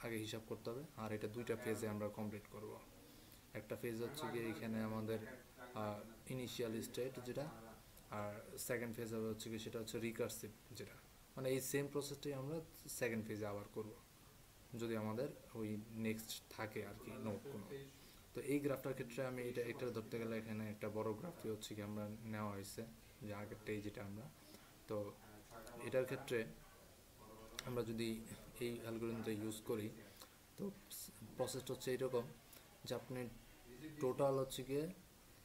আগে হিসাব করতে হবে, আর এটা দুইটা ফেজে আমরা কমপ্লিট করব। একটা ফেজ হচ্ছে গিয়ে এখানে আমাদের ইনিশিয়াল স্টেট যেটা, আর সেকেন্ড ফেজ হবে হচ্ছে গিয়ে সেটা হচ্ছে রিকার্সিভ যেটা, মানে এই সেম প্রসেসটাই আমরা সেকেন্ড ফেজে আবার করব যদি আমাদের ওই নেক্সট থাকে আর কি নোট কোনো। তো এই গ্রাফটার ক্ষেত্রে আমি এটা ধরতে গেলে এখানে একটা বড় গ্রাফটি হচ্ছে কি আমরা নেওয়া হয়েছে যে আগেরটাই যেটা আমরা, তো এটার ক্ষেত্রে আমরা যদি এই অ্যালগরিদমটা ইউজ করি তো প্রসেসটা হচ্ছে এইরকম যে আপনি টোটাল হচ্ছে গিয়ে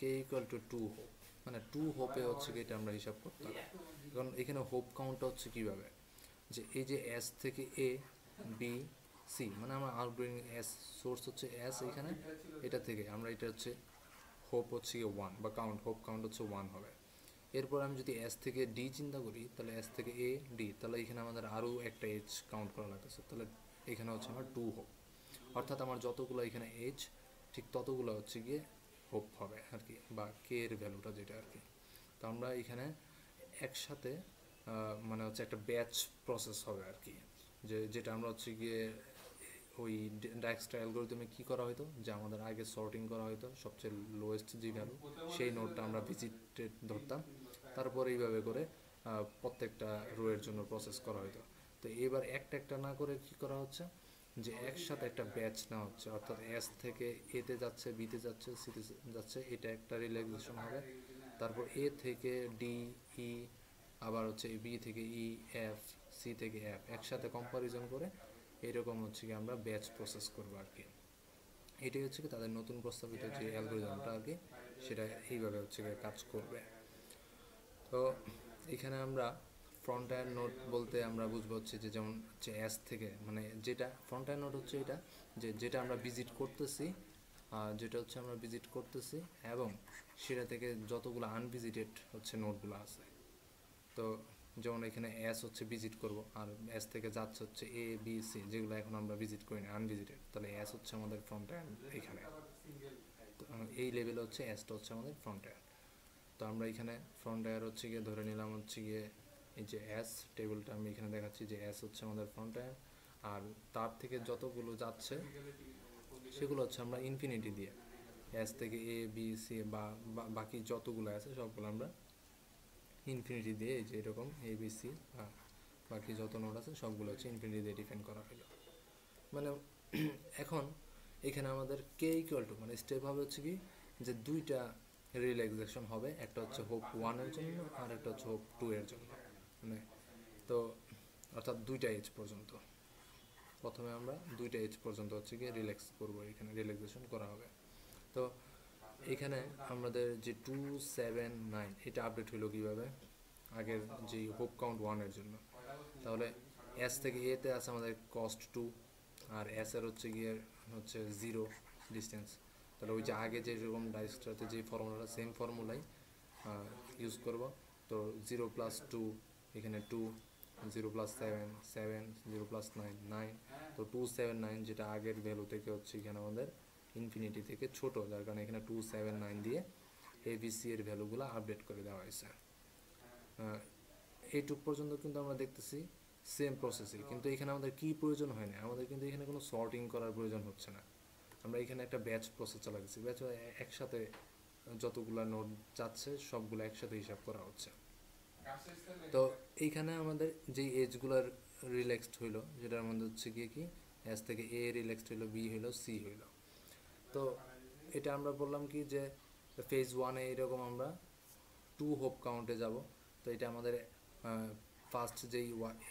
কে ইকুয়াল টু 2 হোপ, মানে 2 হোপে হচ্ছে গিয়ে এটা আমরা হিসাব করতে হবে। কারণ এখানে হোপ কাউন্টটা হচ্ছে কীভাবে, যে এই যে এস থেকে এ বি সি, মানে আমরা আউটগোয়িং এস সোর্স হচ্ছে এস এখানে, এটা থেকে আমরা এটা হচ্ছে হোপ হচ্ছে গিয়ে 1 বা কাউন্ট, হোপ কাউন্ট হচ্ছে 1 হবে। এরপর আমি যদি এস থেকে ডি চিন্তা করি তাহলে এস থেকে এ ডি, তাহলে এখানে আমাদের আরও একটা এজ কাউন্ট করা লাগতেছে, তাহলে এখানে হচ্ছে আমার 2 হোপ, অর্থাৎ আমার যতগুলো এখানে এজ ঠিক ততগুলো হচ্ছে গিয়ে হোপ হবে আর কি, বা কে এর ভ্যালুটা যেটা আর কি। তো আমরা এখানে একসাথে মানে হচ্ছে একটা ব্যাচ প্রসেস হবে আর কি, যেটা আমরা হচ্ছে গিয়ে ওই ডাইরেক্ট অ্যালগরিদমে কী করা হতো, যে আমাদের আগে সর্টিং করা হতো সবচেয়ে লোয়েস্ট যে ভ্যালু সেই নোটটা আমরা ভিজিটেড ধরতাম, তারপর এইভাবে করে প্রত্যেকটা রোয়ের জন্য প্রসেস করা হতো। তো এবার একটা একটা না করে কি করা হচ্ছে, যে একসাথে একটা ব্যাচ নেওয়া হচ্ছে, অর্থাৎ এস থেকে এতে যাচ্ছে, বিতে যাচ্ছে, সিতে যাচ্ছে, এটা একটা রিল্যাক্সেশন হবে। তারপর এ থেকে ডি ই, আবার হচ্ছে বি থেকে ই এফ, সি থেকে এফ, একসাথে কম্পারিজন করে এইরকম হচ্ছে কি আমরা ব্যাচ প্রসেস করবো আর কি। এটাই হচ্ছে কি তাদের নতুন প্রস্তাবিত যে অ্যালগরিদমটা আর কি, সেটা এইভাবে হচ্ছে কি কাজ করবে। তো এখানে আমরা ফ্রন্ট এন্ড নোট বলতে আমরা বুঝবো হচ্ছে যে যেমন হচ্ছে এস থেকে, মানে যেটা ফ্রন্ট এন্ড নোট হচ্ছে এটা যেটা আমরা ভিজিট করতেছি, যেটা হচ্ছে আমরা ভিজিট করতেছি এবং সেটা থেকে যতগুলো আনভিজিটেড হচ্ছে নোটগুলো আছে। তো যেমন এখানে এস হচ্ছে ভিজিট করব, আর এস থেকে যাচ্ছে হচ্ছে এ বি সি, যেগুলো এখন আমরা ভিজিট করি না, আনভিজিটেড, তাহলে এস হচ্ছে আমাদের ফ্রন্ট এন্ড এখানে। তো এই লেভেলে হচ্ছে এসটা হচ্ছে আমাদের ফ্রন্ট এন্ড। তো আমরা এখানে ফ্রন্ট এন্ড হচ্ছে গিয়ে ধরে নিলাম হচ্ছে গিয়ে এই যে এস টেবিলটা আমি এখানে দেখাচ্ছি যে এস হচ্ছে আমাদের ফ্রন্ট এন্ড, আর তার থেকে যতগুলো যাচ্ছে সেগুলো হচ্ছে আমরা ইনফিনিটি দিয়ে এস থেকে এ বি সি বা বাকি যতগুলো আছে সবগুলো আমরা ইনফিনিটি দিয়ে, এই যে এরকম এ বি সি বাকি যত নোড আছে সবগুলো হচ্ছে ইনফিনিটি দিয়ে ডিফাইন করা হলো। মানে এখন এখানে আমাদের কে ইকুয়াল টু, মানে স্টেপ হবে হচ্ছে কি যে দুইটা রিল্যাক্সেশন হবে, একটা হচ্ছে হোপ 1 এর জন্য আর একটা হচ্ছে হোপ 2 এর জন্য, মানে তো অর্থাৎ দুইটা এজ পর্যন্ত, প্রথমে আমরা দুইটা এজ পর্যন্ত হচ্ছে গিয়ে রিল্যাক্স করবো, এখানে রিল্যাক্সেশন করা হবে। তো এখানে আমাদের যে 279 এটা আপডেট হলো কীভাবে, আগের যে হোপ কাউন্ট 1 এর জন্য, তাহলে এস থেকে এতে আছে আমাদের কস্ট 2, আর এস এর হচ্ছে গিয়ে হচ্ছে 0 ডিস্টেন্স, তাহলে ওই যে আগে যেরকম ডাইসটাতে যে ফর্মুলাটা সেম ফর্মুলাই ইউজ করব। তো 0+2 এখানে 2, 0+7 7, 0+9 9, তো 279 যেটা আগের ভ্যালু থেকে হচ্ছে এখানে আমাদের ইনফিনিটি থেকে ছোট, যার কারণে এখানে 279 দিয়ে এবিসি এর ভ্যালুগুলো আপডেট করে দেওয়া হয়েছে। এইটুক পর্যন্ত কিন্তু আমরা দেখতেছি সেম প্রসেসই, কিন্তু এখানে আমাদের কি প্রয়োজন হয় না, আমাদের কিন্তু এখানে কোনো সর্টিং করার প্রয়োজন হচ্ছে না, আমরা এখানে একটা ব্যাচ প্রসেস চালাচ্ছি, ব্যাচ একসাথে যতগুলো নোট যাচ্ছে সবগুলো একসাথে হিসাব করা হচ্ছে। তো এইখানে আমাদের যেই এজগুলোর রিল্যাক্সড হইলো যেটার মধ্যে হচ্ছে গিয়ে কি এস থেকে এ রিল্যাক্সড হইলো, বি হইলো, সি হইলো। তো এটা আমরা বললাম কি যে ফেজ 1-এ এরকম আমরা 2 হোপ কাউন্টে যাব। তো এটা আমাদের ফার্স্ট যেই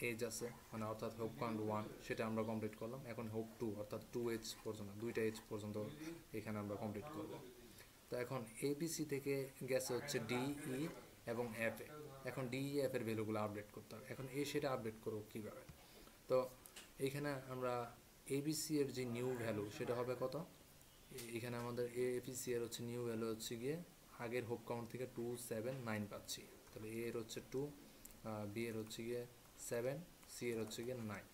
এজ আছে, মানে অর্থাৎ হোপ কাউন্ট 1 সেটা আমরা কমপ্লিট করলাম। এখন হোপ 2 অর্থাৎ 2 এজ পর্যন্ত, দুইটা এজ পর্যন্ত এখানে আমরা কমপ্লিট করব। তো এখন এবিসি থেকে গেছে হচ্ছে ডিই এবং এফ এ, এখন ডিই এফ এর ভ্যালুগুলো আপডেট করতে হবে। এখন সেটা আপডেট করবো কীভাবে, তো এইখানে আমরা এবিসি এর যে নিউ ভ্যালু সেটা হবে কত, এখানে আমাদের এবিসি এর হচ্ছে নিউ ভ্যালু হচ্ছে গিয়ে আগের হোপ কাউন্ট থেকে 279 পাচ্ছি, তাহলে এ এর হচ্ছে 2, বি এর হচ্ছে গিয়ে 7, সি এর হচ্ছে গিয়ে 9।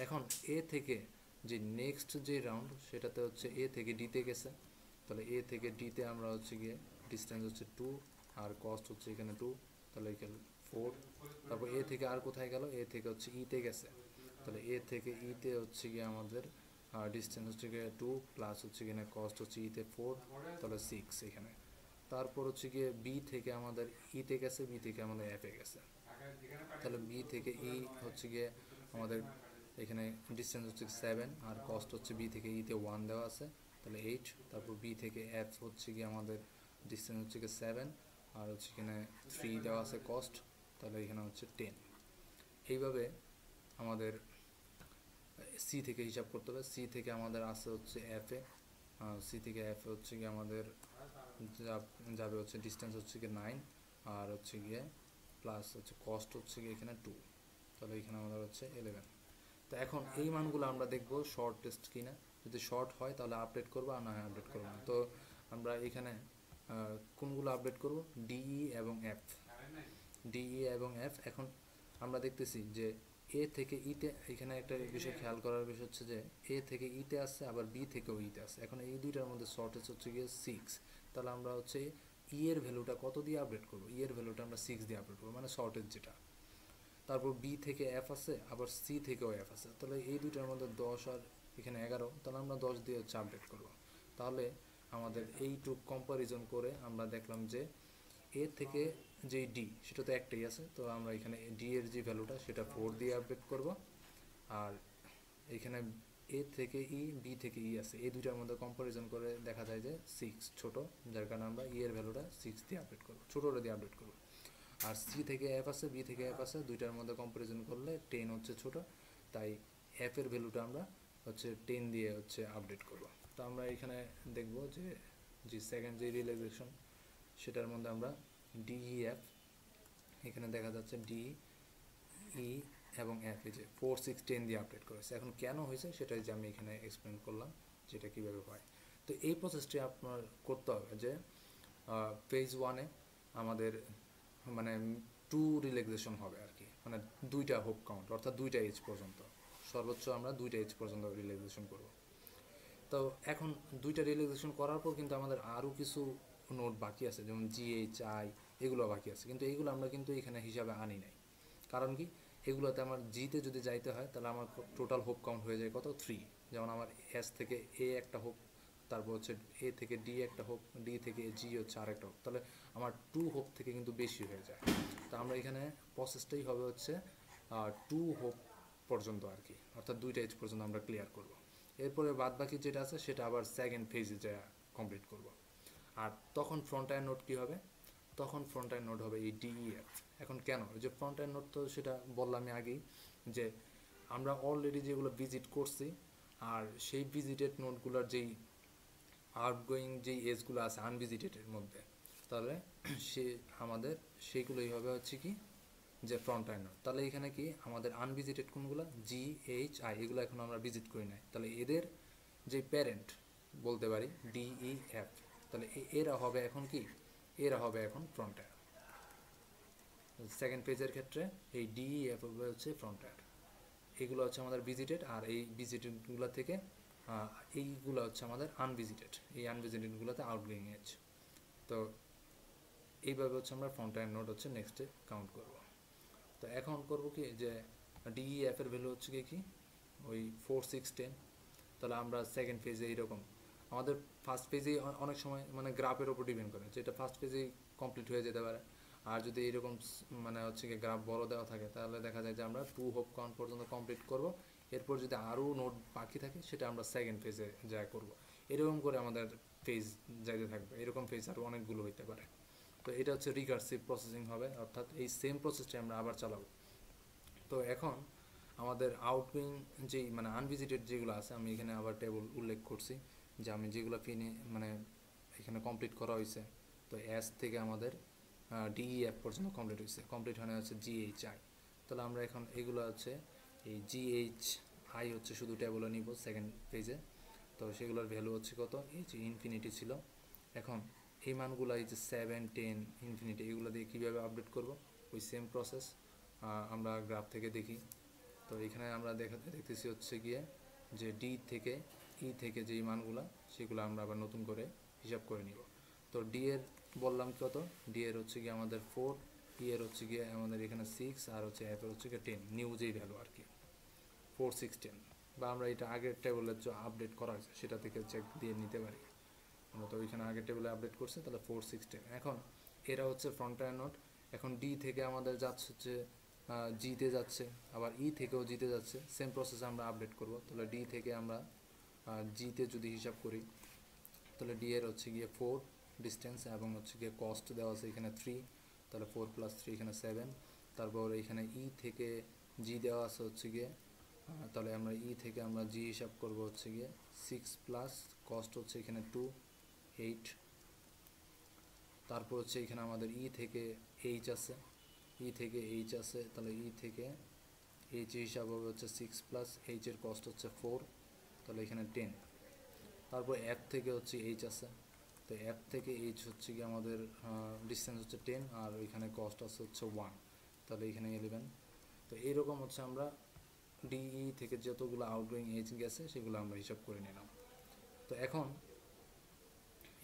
এখন এ থেকে যে নেক্সট যে রাউন্ড সেটাতে হচ্ছে এ থেকে ডিতে গেছে, তাহলে এ থেকে ডিতে আমরা হচ্ছে গিয়ে ডিস্টেন্স হচ্ছে 2 আর কস্ট হচ্ছে এখানে 2, তাহলে এখানে 4। তারপর এ থেকে আর কোথায় গেল, এ থেকে হচ্ছে ইতে গেছে, তাহলে এ থেকে ইতে হচ্ছে গিয়ে আমাদের আর ডিস্টেন্স হচ্ছে গিয়ে 2 প্লাস হচ্ছে কিনা কস্ট হচ্ছে ইতে 4, তাহলে 6 এখানে। তারপর হচ্ছে গিয়ে বি থেকে আমাদের ইতে গেছে, বি থেকে আমাদের এফে গেছে, তাহলে বি থেকে ই হচ্ছে গিয়ে আমাদের এখানে ডিস্টেন্স হচ্ছে 7 আর কস্ট হচ্ছে বি থেকে ইতে 1 দেওয়া আছে, তাহলে 8। তারপর বি থেকে এফ হচ্ছে গিয়ে আমাদের ডিস্টেন্স হচ্ছে গিয়ে 7 আর হচ্ছে এখানে 3 দেওয়া আছে কস্ট, তাহলে এখানে হচ্ছে 10। এইভাবে আমাদের সি থেকে হিসাব করতে হবে। সি থেকে আমাদের আছে হচ্ছে এফে, সি থেকে এফে হচ্ছে গিয়ে আমাদের যাবে হচ্ছে ডিস্টেন্স হচ্ছে গিয়ে 9 আর হচ্ছে গিয়ে প্লাস হচ্ছে কস্ট হচ্ছে গিয়ে এখানে 2, তাহলে এখানে আমাদের হচ্ছে 11। তো এখন এই মানগুলো আমরা দেখব শর্টেস্ট কিনা, যদি শর্ট হয় তাহলে আপডেট করবো, আর না হয় আপডেট করবো না। তো আমরা এখানে কোনগুলো আপডেট করব, ডিই এবং এফ। ডিই এবং এফ এখন আমরা দেখতেছি যে এ থেকে ইতে, এখানে একটা বিষয় খেয়াল করার বিষয় হচ্ছে যে এ থেকে ইতে আসছে, আবার বি থেকেও ইতে আসছে। এখন এই দুইটার মধ্যে শর্টেজ হচ্ছে গিয়ে 6, তাহলে আমরা হচ্ছে ই এর ভ্যালুটা কত দিয়ে আপডেট করবো, ই এর ভ্যালুটা আমরা 6 দিয়ে আপডেট করবো, মানে শর্টেজ যেটা। তারপর বি থেকে এফ আছে, আবার সি থেকেও এফ আছে, তাহলে এই দুইটার মধ্যে 10 আর এখানে 11, তাহলে আমরা 10 দিয়ে হচ্ছে আপডেট করবো। তাহলে আমাদের এইটুক কম্পারিজন করে আমরা দেখলাম যে এ থেকে যেই ডি সেটা তো একটাই আছে, তো আমরা এখানে ডি এর যে ভ্যালুটা সেটা 4 দিয়ে আপডেট করব। আর এখানে এ থেকে ই, বি থেকে ই আছে, এই দুইটার মধ্যে কম্পারিজন করে দেখা যায় যে 6 ছোট, যার কারণে আমরা ই এর ভ্যালুটা 6 দিয়ে আপডেট করবো, ছোটোটা দিয়ে আপডেট করবো। আর সি থেকে এফ আছে, বি থেকে এফ আছে, দুইটার মধ্যে কম্পারিজন করলে 10 হচ্ছে ছোট, তাই এফ এর ভ্যালুটা আমরা হচ্ছে 10 দিয়ে হচ্ছে আপডেট করব। তো আমরা এখানে দেখব যে সেকেন্ড যে রিল্যাক্সেশন সেটার মধ্যে আমরা ডিইএফ, এখানে দেখা যাচ্ছে ডিই এবং এফ এই যে 4, 6, 10 দিয়ে আপডেট করেছে। এখন কেন হয়েছে সেটাই যে আমি এখানে এক্সপ্লেন করলাম যেটা কীভাবে হয়। তো এই প্রসেসটি আপনার করতে হবে যে ফেজ 1-এ আমাদের মানে 2 রিল্যাক্সেশন হবে আর কি, মানে 2টা হোপ কাউন্ট, অর্থাৎ 2টা এজ পর্যন্ত, সর্বোচ্চ আমরা 2টা এজ পর্যন্ত রিল্যাক্সেশন করব। তো এখন 2টা রিল্যাক্সেশন করার পর কিন্তু আমাদের আরও কিছু নোট বাকি আছে, যেমন জিএইচআই, এগুলো বাকি আছে, কিন্তু এইগুলো আমরা কিন্তু এখানে হিসাবে আনি নাই। কারণ কি, এগুলোতে আমার জিতে যদি যাইতে হয় তাহলে আমার টোটাল হোপ কাউন্ট হয়ে যায় কত, 3। যেমন আমার এস থেকে এ একটা হোপ, তারপর হচ্ছে এ থেকে ডি একটা হোপ, ডি থেকে জি হচ্ছে আরেকটা হোপ, তাহলে আমার 2 হোপ থেকে কিন্তু বেশি হয়ে যায়। তো আমরা এখানে প্রসেসটাই হবে হচ্ছে 2 হোপ পর্যন্ত আর কি, অর্থাৎ 2টা এজ পর্যন্ত আমরা ক্লিয়ার করব। এরপরে বাদ বাকি যেটা আছে সেটা আবার সেকেন্ড ফেজে যা কমপ্লিট করব। আর তখন ফ্রন্ট এন্ড নোট কী হবে, তখন ফ্রন্ট এন্ড নোট হবে এই ডিইএফ। এখন কেন ওই যে ফ্রন্ট এন্ড নোট, তো সেটা বললাম আমি আগেই যে আমরা অলরেডি যেগুলো ভিজিট করছি আর সেই ভিজিটেড নোটগুলোর যেই আউটগোয়িং যেই এজগুলো আছে আনভিজিটেডের মধ্যে, তাহলে সে আমাদের সেইগুলোই হবে হচ্ছে কি যে ফ্রন্ট এন্ড নোট। তাহলে এখানে কি আমাদের আনভিজিটেড কোনগুলো, জিএইচআই, এগুলো এখন আমরা ভিজিট করি নাই, তাহলে এদের যে প্যারেন্ট বলতে পারি ডিইএফ, তাহলে এরা হবে এখন কি, এরা হবে এখন ফ্রন্ট এন্ড। সেকেন্ড পেজের ক্ষেত্রে এই ডিইএফ হবে হচ্ছে ফ্রন্ট এন্ড, এইগুলো হচ্ছে আমাদের ভিজিটেড, আর এই ভিজিটেডগুলো থেকে এইগুলো হচ্ছে আমাদের আনভিজিটেড, এই আনভিজিটেডগুলোতে আউটগোয়িং এজ। তো এইভাবে হচ্ছে আমরা ফ্রন্ট এন্ড নোট হচ্ছে নেক্সটে কাউন্ট করব। তো এখন করব কি যে ডিইএফ এর ভ্যালু হচ্ছে কি ওই 4, 6, 10, তাহলে আমরা সেকেন্ড পেজে এইরকম, আমাদের ফার্স্ট পেজেই অনেক সময় মানে গ্রাফের ওপর ডিপেন্ড করে, যেটা ফার্স্ট পেজেই কমপ্লিট হয়ে যেতে পারে। আর যদি এইরকম মানে হচ্ছে কি গ্রাফ বড় দেওয়া থাকে তাহলে দেখা যায় যে আমরা 2 হোপ কাউন্ট পর্যন্ত কমপ্লিট করব। এরপর যদি আরও নোট বাকি থাকে সেটা আমরা সেকেন্ড ফেজে যা করব, এরকম করে আমাদের ফেজ যাইতে থাকবে, এরকম ফেজ আরও অনেকগুলো হইতে পারে। তো এটা হচ্ছে রিকার্সিভ প্রসেসিং হবে, অর্থাৎ এই সেম প্রসেসটা আমরা আবার চালাবো। তো এখন আমাদের আউটগোয়িং যেই মানে আনভিজিটেড যেগুলো আছে, আমি এখানে আবার টেবল উল্লেখ করছি যে আমি যেগুলো মানে এখানে কমপ্লিট করা হয়েছে। তো এস থেকে আমাদের ডিইএফ পর্যন্ত কমপ্লিট হয়েছে, কমপ্লিট হয় হচ্ছে জিএইচআই। তাহলে আমরা এখন এগুলো হচ্ছে এই জিএইচআই হচ্ছে শুধু টেবলে নিব সেকেন্ড পেজে। তো সেগুলোর ভ্যালু হচ্ছে কত, এই যে ইনফিনিটি ছিল। এখন এই মানগুলো এই যে 7, 10, ইনফিনিটি, এগুলো দিয়ে কীভাবে আপডেট করব, ওই সেম প্রসেস আমরা গ্রাফ থেকে দেখি। তো এখানে আমরা দেখতেছি হচ্ছে গিয়ে যে ডি থেকে ই থেকে যেই মানগুলো সেগুলো আমরা আবার নতুন করে হিসাব করে নিব। তো ডি এর বললাম কত, ডি এর হচ্ছে গিয়ে আমাদের 4, ই এর হচ্ছে গিয়ে আমাদের এখানে 6, আর হচ্ছে এফ এর হচ্ছে গিয়ে 10, নিউ যেই ভ্যালু আর কি 4, 6, 10। বা আমরা এটা আগের টেবিলে যে আপডেট করা হয়েছে সেটা থেকে চেক দিয়ে নিতে পারি। আমরা তো ওইখানে আগের টেবিলে আপডেট করছে, তাহলে 416। এখন এরা হচ্ছে ফ্রন্ট এন্ড নোড। এখন ডি থেকে আমাদের যাচ্ছে হচ্ছে জিতে যাচ্ছে, আবার ই থেকেও জিতে যাচ্ছে, সেম প্রসেসে আমরা আপডেট করব। তাহলে ডি থেকে আমরা জিতে যদি হিসাব করি, তাহলে ডি এর হচ্ছে গিয়ে 4 ডিস্টেন্স এবং হচ্ছে গিয়ে কস্ট দেওয়া আছে এখানে 3, তাহলে 4 + 3 এখানে 7। তারপর এখানে ই থেকে জি দেওয়া আছে হচ্ছে গিয়ে, তাহলে আমরা ই থেকে আমরা জি হিসাব করব হচ্ছে গিয়ে 6 প্লাস কস্ট হচ্ছে এখানে 2, 8। তারপর হচ্ছে এখানে আমাদের ই থেকে এইচ আছে, ই থেকে এইচ আছে, তাহলে ই থেকে এইচ হিসাব হবে হচ্ছে 6 প্লাস এইচের কস্ট হচ্ছে 4, তাহলে এখানে 10। তারপর অ্যাপ থেকে হচ্ছে এইচ আছে, তো অ্যাপ থেকে এইচ হচ্ছে কি আমাদের ডিস্টেন্স হচ্ছে 10 আর ওইখানে কস্ট আছে হচ্ছে 1, তাহলে এখানে 11। তো এইরকম হচ্ছে আমরা ডিই থেকে যতগুলো আউটগোয়িং এইচ গেছে সেগুলো আমরা হিসাব করে নিলাম। তো এখন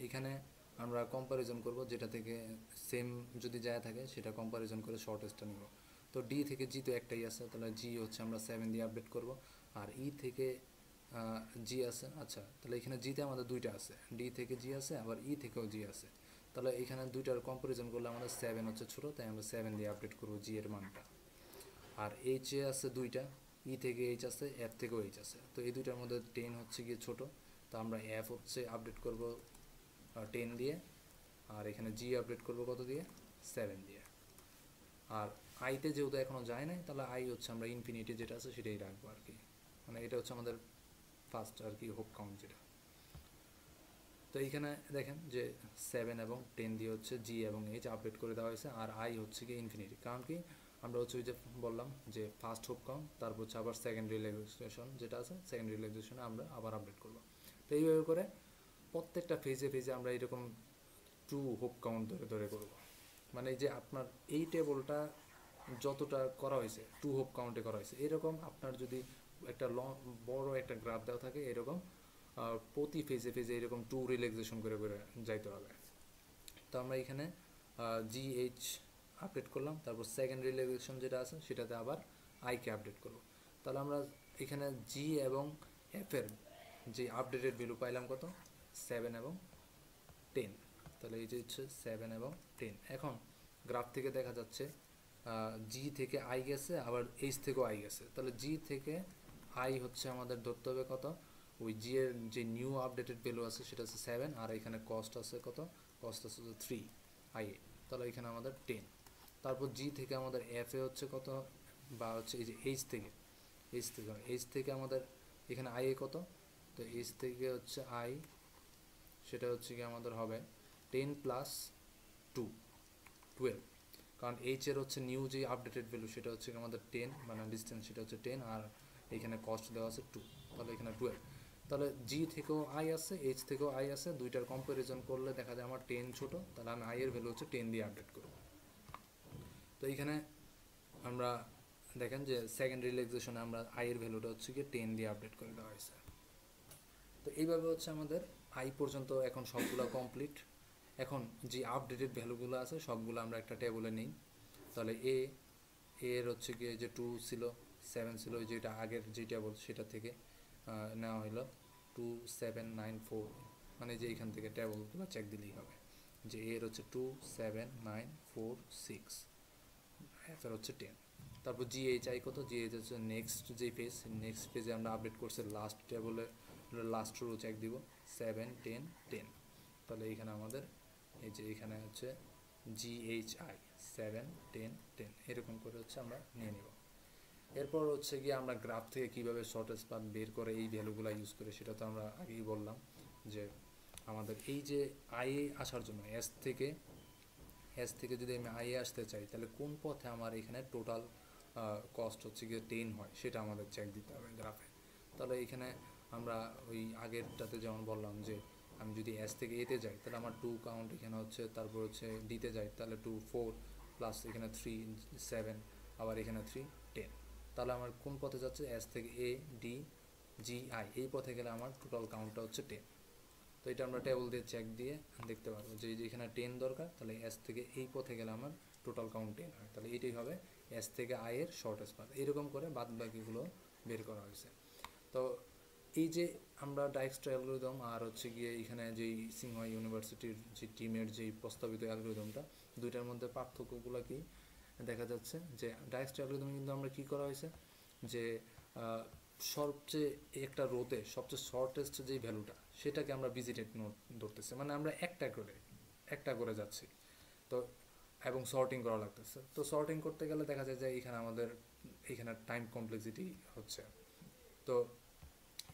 এখানে আমরা কম্প্যারিজন করব, যেটা থেকে সেম যদি যায় থাকে সেটা কম্প্যারিজন করে শর্টেস্টটা নিব। তো ডি থেকে জি তো একটাই আছে, তাহলে জি হচ্ছে আমরা 7 দিয়ে আপডেট করব। আর ই থেকে জি আছে, আচ্ছা তাহলে এখানে জিতে আমাদের দুইটা আছে, ডি থেকে জি আছে আবার ই থেকেও জি আছে, তাহলে এখানে দুইটার কম্প্যারিজন করলে আমাদের 7 হচ্ছে ছোটো, তাই আমরা 7 দিয়ে আপডেট করব জি এর মানটা। আর এইচ এ আছে দুইটা, ই থেকে এইচ আছে, এফ থেকেও এইচ আছে, তো এই দুইটার মধ্যে 10 হচ্ছে গিয়ে ছোটো, তো আমরা এফ হচ্ছে আপডেট করব 10 দিয়ে, আর এখানে জি আপডেট করব কত দিয়ে, 7 দিয়ে। আর আইতে যেহেতু এখনও যায় নাই, তাহলে আই হচ্ছে আমরা ইনফিনিটি যেটা আছে সেটাই রাখবো আর কি, মানে এটা হচ্ছে আমাদের ফার্স্ট আর কি হোপ কাউন্ট যেটা। তো এইখানে দেখেন যে 7 এবং 10 দিয়ে হচ্ছে জি এবং এইচ আপডেট করে দেওয়া হয়েছে, আর আই হচ্ছে কি ইনফিনিটি, কারণ কি আমরা হচ্ছে ওই যে বললাম যে ফার্স্ট হোপ কাউন্ট, তারপর হচ্ছে আবার সেকেন্ড রিল্যাক্সেশন যেটা আছে, সেকেন্ড রিল্যাক্সেশনে আমরা আবার আপডেট করবো। তো এইভাবে করে প্রত্যেকটা ফেজে ফেজে আমরা এরকম 2 হোপ কাউন্ট ধরে ধরে করবো। মানে যে আপনার এই টেবলটা যতটা করা হয়েছে 2 হোপ কাউন্টে করা হয়েছে, এরকম আপনার যদি একটা বড় একটা গ্রাফ দেওয়া থাকে এরকম প্রতি ফেজে ফেজে এরকম 2 রিল্যাক্সেশন করে করে যাইতে হবে। তো আমরা এখানে জিএইচ আপডেট করলাম, তারপর সেকেন্ড রিল্যাক্সেশন যেটা আছে সেটাতে আবার আইকে আপডেট করব। তাহলে আমরা এখানে জি এবং এফ এর যে আপডেটেড ভ্যালু পাইলাম কত, 7 এবং 10, তাহলে এই যে হচ্ছে 7 এবং 10। এখন গ্রাফ থেকে দেখা যাচ্ছে জি থেকে আই গেছে, আবার এইচ থেকেও আই গেছে, তাহলে জি থেকে আই হচ্ছে আমাদের ধরতে হবে কত, ওই জি এর যে নিউ আপডেটেড ভ্যালু আছে সেটা হচ্ছে 7, আর এখানে কস্ট আছে কত, কস্ট আছে 3 আই এ, তাহলে এখানে আমাদের 10। তারপর জি থেকে আমাদের এফ এ হচ্ছে কত, বা হচ্ছে এই যে এইচ থেকে আমাদের এখানে আই এ কত, তো এইচ থেকে হচ্ছে আই সেটা হচ্ছে কি আমাদের হবে 10 প্লাস 2, 12, কারণ এইচ এর হচ্ছে নিউ যে আপডেটেড ভ্যালু সেটা হচ্ছে আমাদের 10, মানে ডিস্টেন্স সেটা হচ্ছে 10, আর এখানে কস্ট দেওয়া আছে 2, তাহলে এখানে 12। তাহলে জি থেকেও আই আছে, এইচ থেকেও আই আছে, দুইটার কম্প্যারিজন করলে দেখা যায় আমার 10 ছোটো, তাহলে আমি আই এর ভ্যালু হচ্ছে 10 দিয়ে আপডেট করব। তো এইখানে আমরা দেখেন যে সেকেন্ড রিল্যাক্সেশনে আমরা আই এর ভ্যালুটা হচ্ছে গিয়ে 10 দিয়ে আপডেট করে দেওয়া হয়েছে। তো এইভাবে হচ্ছে আমাদের আই পর্যন্ত এখন সবগুলো কমপ্লিট। এখন যে আপডেটেড ভ্যালুগুলো আছে সবগুলো আমরা একটা টেবলে নিই। তাহলে এর হচ্ছে গিয়ে যে 2 ছিল, 7 ছিল, যেটা আগের যে টেবল সেটা থেকে নেওয়া হলো 2 7 9 4, মানে যে এখান থেকে টেবলগুলো চেক দিলেই হবে যে এর হচ্ছে 2 7 9 4 6, এফের হচ্ছে 10। তারপর জিএইচআই কত, জিএইচ হচ্ছে নেক্সট যে পেজ, নেক্সট পেজে আমরা আপডেট করছি লাস্ট টেবলে, লাস্ট রো চেক দিব 7 10 10, তাহলে এইখানে আমাদের এই যে এখানে হচ্ছে জিএইচআই 7 10 10 এরকম করে হচ্ছে আমরা নিয়ে নিব। এরপর হচ্ছে গিয়ে আমরা গ্রাফ থেকে কীভাবে শর্টেস্ট পাথ বের করে এই ভ্যালুগুলো ইউজ করে সেটা তো আমরা আগেই বললাম যে আমাদের এই যে আইএ আসার জন্য এস থেকে যদি আমি আইএ আসতে চাই তাহলে কোন পথে আমার এখানে টোটাল কস্ট হচ্ছে গিয়ে 10 হয় সেটা আমাদের চেক দিতে হবে গ্রাফে। তাহলে এখানে আমরা ওই আগেরটাতে যেমন বললাম যে আমি যদি এস থেকে এতে যাই তাহলে আমার 2 কাউন্ট এখানে হচ্ছে, তারপর হচ্ছে ডিতে যাই তাহলে 2 4 প্লাস এখানে 3 7, আবার এখানে 3 10, তাহলে আমার কোন পথে যাচ্ছে, এস থেকে এ ডি জি আই, এই পথে গেলে আমার টোটাল কাউন্টটা হচ্ছে 10। তো এটা আমরা টেবল দিয়ে চেক দিয়ে দেখতে পারবো যে এখানে 10 দরকার, তাহলে এস থেকে এই পথে গেলে আমার টোটাল কাউন্ট 10 হয়, তাহলে এটাই হবে এস থেকে আই এর শর্টেস্ট পাথ। এরকম করে বাদ বাকিগুলো বের করা হয়েছে। তো এই যে আমরা ডাইকস্ট্রা অ্যালগোরিদম আর হচ্ছে গিয়ে এখানে যেই সিংহাই ইউনিভার্সিটির যে টিমের যেই প্রস্তাবিত অ্যালগোরিদমটা, দুইটার মধ্যে পার্থক্যগুলো কি দেখা যাচ্ছে যে ডাইকস্ট্রা অ্যালগোরিদমে কিন্তু আমরা কি করা হয়েছে যে সবচেয়ে একটা রোতে সবচেয়ে শর্টেস্ট যেই ভ্যালুটা সেটাকে আমরা ভিজিটেড নোড ধরতেছি, মানে আমরা একটা করে যাচ্ছি। তো এবং সর্টিং করা লাগতেছে, তো সর্টিং করতে গেলে দেখা যায় যে এখানে টাইম কমপ্লেক্সিটি হচ্ছে। তো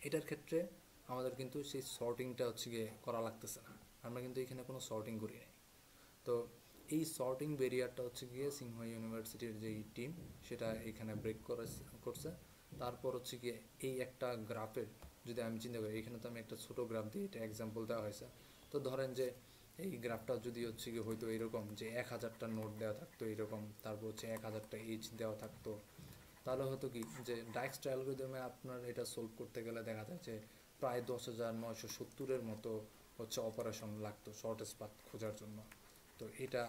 এটার ক্ষেত্রে আমাদের কিন্তু সেই সর্টিংটা হচ্ছে গিয়ে করা লাগতেছে না, আমরা কিন্তু এখানে কোনো সর্টিং করি নাই। তো এই সর্টিং ব্যারিয়ারটা হচ্ছে গিয়ে সিংহাই ইউনিভার্সিটির যেই টিম সেটা এখানে ব্রেক করছে। তারপর হচ্ছে গিয়ে এই একটা গ্রাফের, যদি আমি চিন্তা করি এখানে তো আমি একটা ছোটো গ্রাফ দিয়ে এটা এক্সাম্পল দেওয়া হয়েছে, তো ধরেন যে এই গ্রাফটা যদি হচ্ছে গিয়ে হয়তো এরকম যে 1000টা নোট দেওয়া থাকতো এরকম, তারপর হচ্ছে 1000টা এইচ দেওয়া থাকতো, তাহলে হতো কি যে ডাইকস্ট্রা অ্যালগরিদমে আপনার এটা সলভ করতে গেলে দেখা যায় যে প্রায় 10,970-এর মতো হচ্ছে অপারেশন লাগতো শর্টেস্ট পাথ খোঁজার জন্য। তো এটা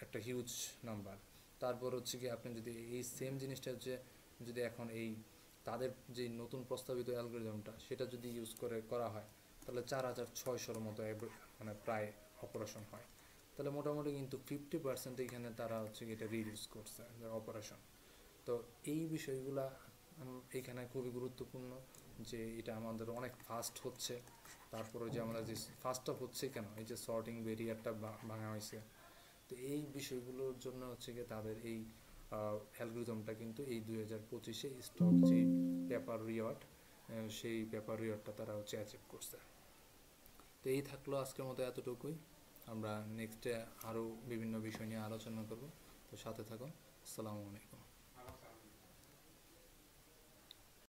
একটা হিউজ নাম্বার। তারপর হচ্ছে কি আপনি যদি এই সেম জিনিসটা হচ্ছে যদি এখন এই তাদের যে নতুন প্রস্তাবিত অ্যালগরিদমটা সেটা যদি ইউজ করা হয়, তাহলে 4,600-এর মতো মানে প্রায় অপারেশন হয়। তাহলে মোটামুটি কিন্তু 50% এখানে তারা হচ্ছে এটা রিডিউস করছে অপারেশন। তো এই বিষয়গুলা এখানে খুবই গুরুত্বপূর্ণ যে এটা আমাদের অনেক ফাস্ট হচ্ছে। তারপরে যে আমাদের যে ফাস্ট আপ হচ্ছে কেন, এই যে সর্টিং ব্যারিয়ারটা ভাঙা হয়েছে, তো এই বিষয়গুলোর জন্য হচ্ছে গিয়ে তাদের এই অ্যালগরিদমটা কিন্তু এই 2025-এ স্টক যে পেপার রিওয়ার্ড, সেই পেপার রিওয়ার্ডটা তারা হচ্ছে অ্যাচিভ করছে। তো এই থাকলো আজকের মতো এতটুকুই, আমরা নেক্সটে আরও বিভিন্ন বিষয় নিয়ে আলোচনা করব। তো সাথে থাকুন। আসসালামু আলাইকুম।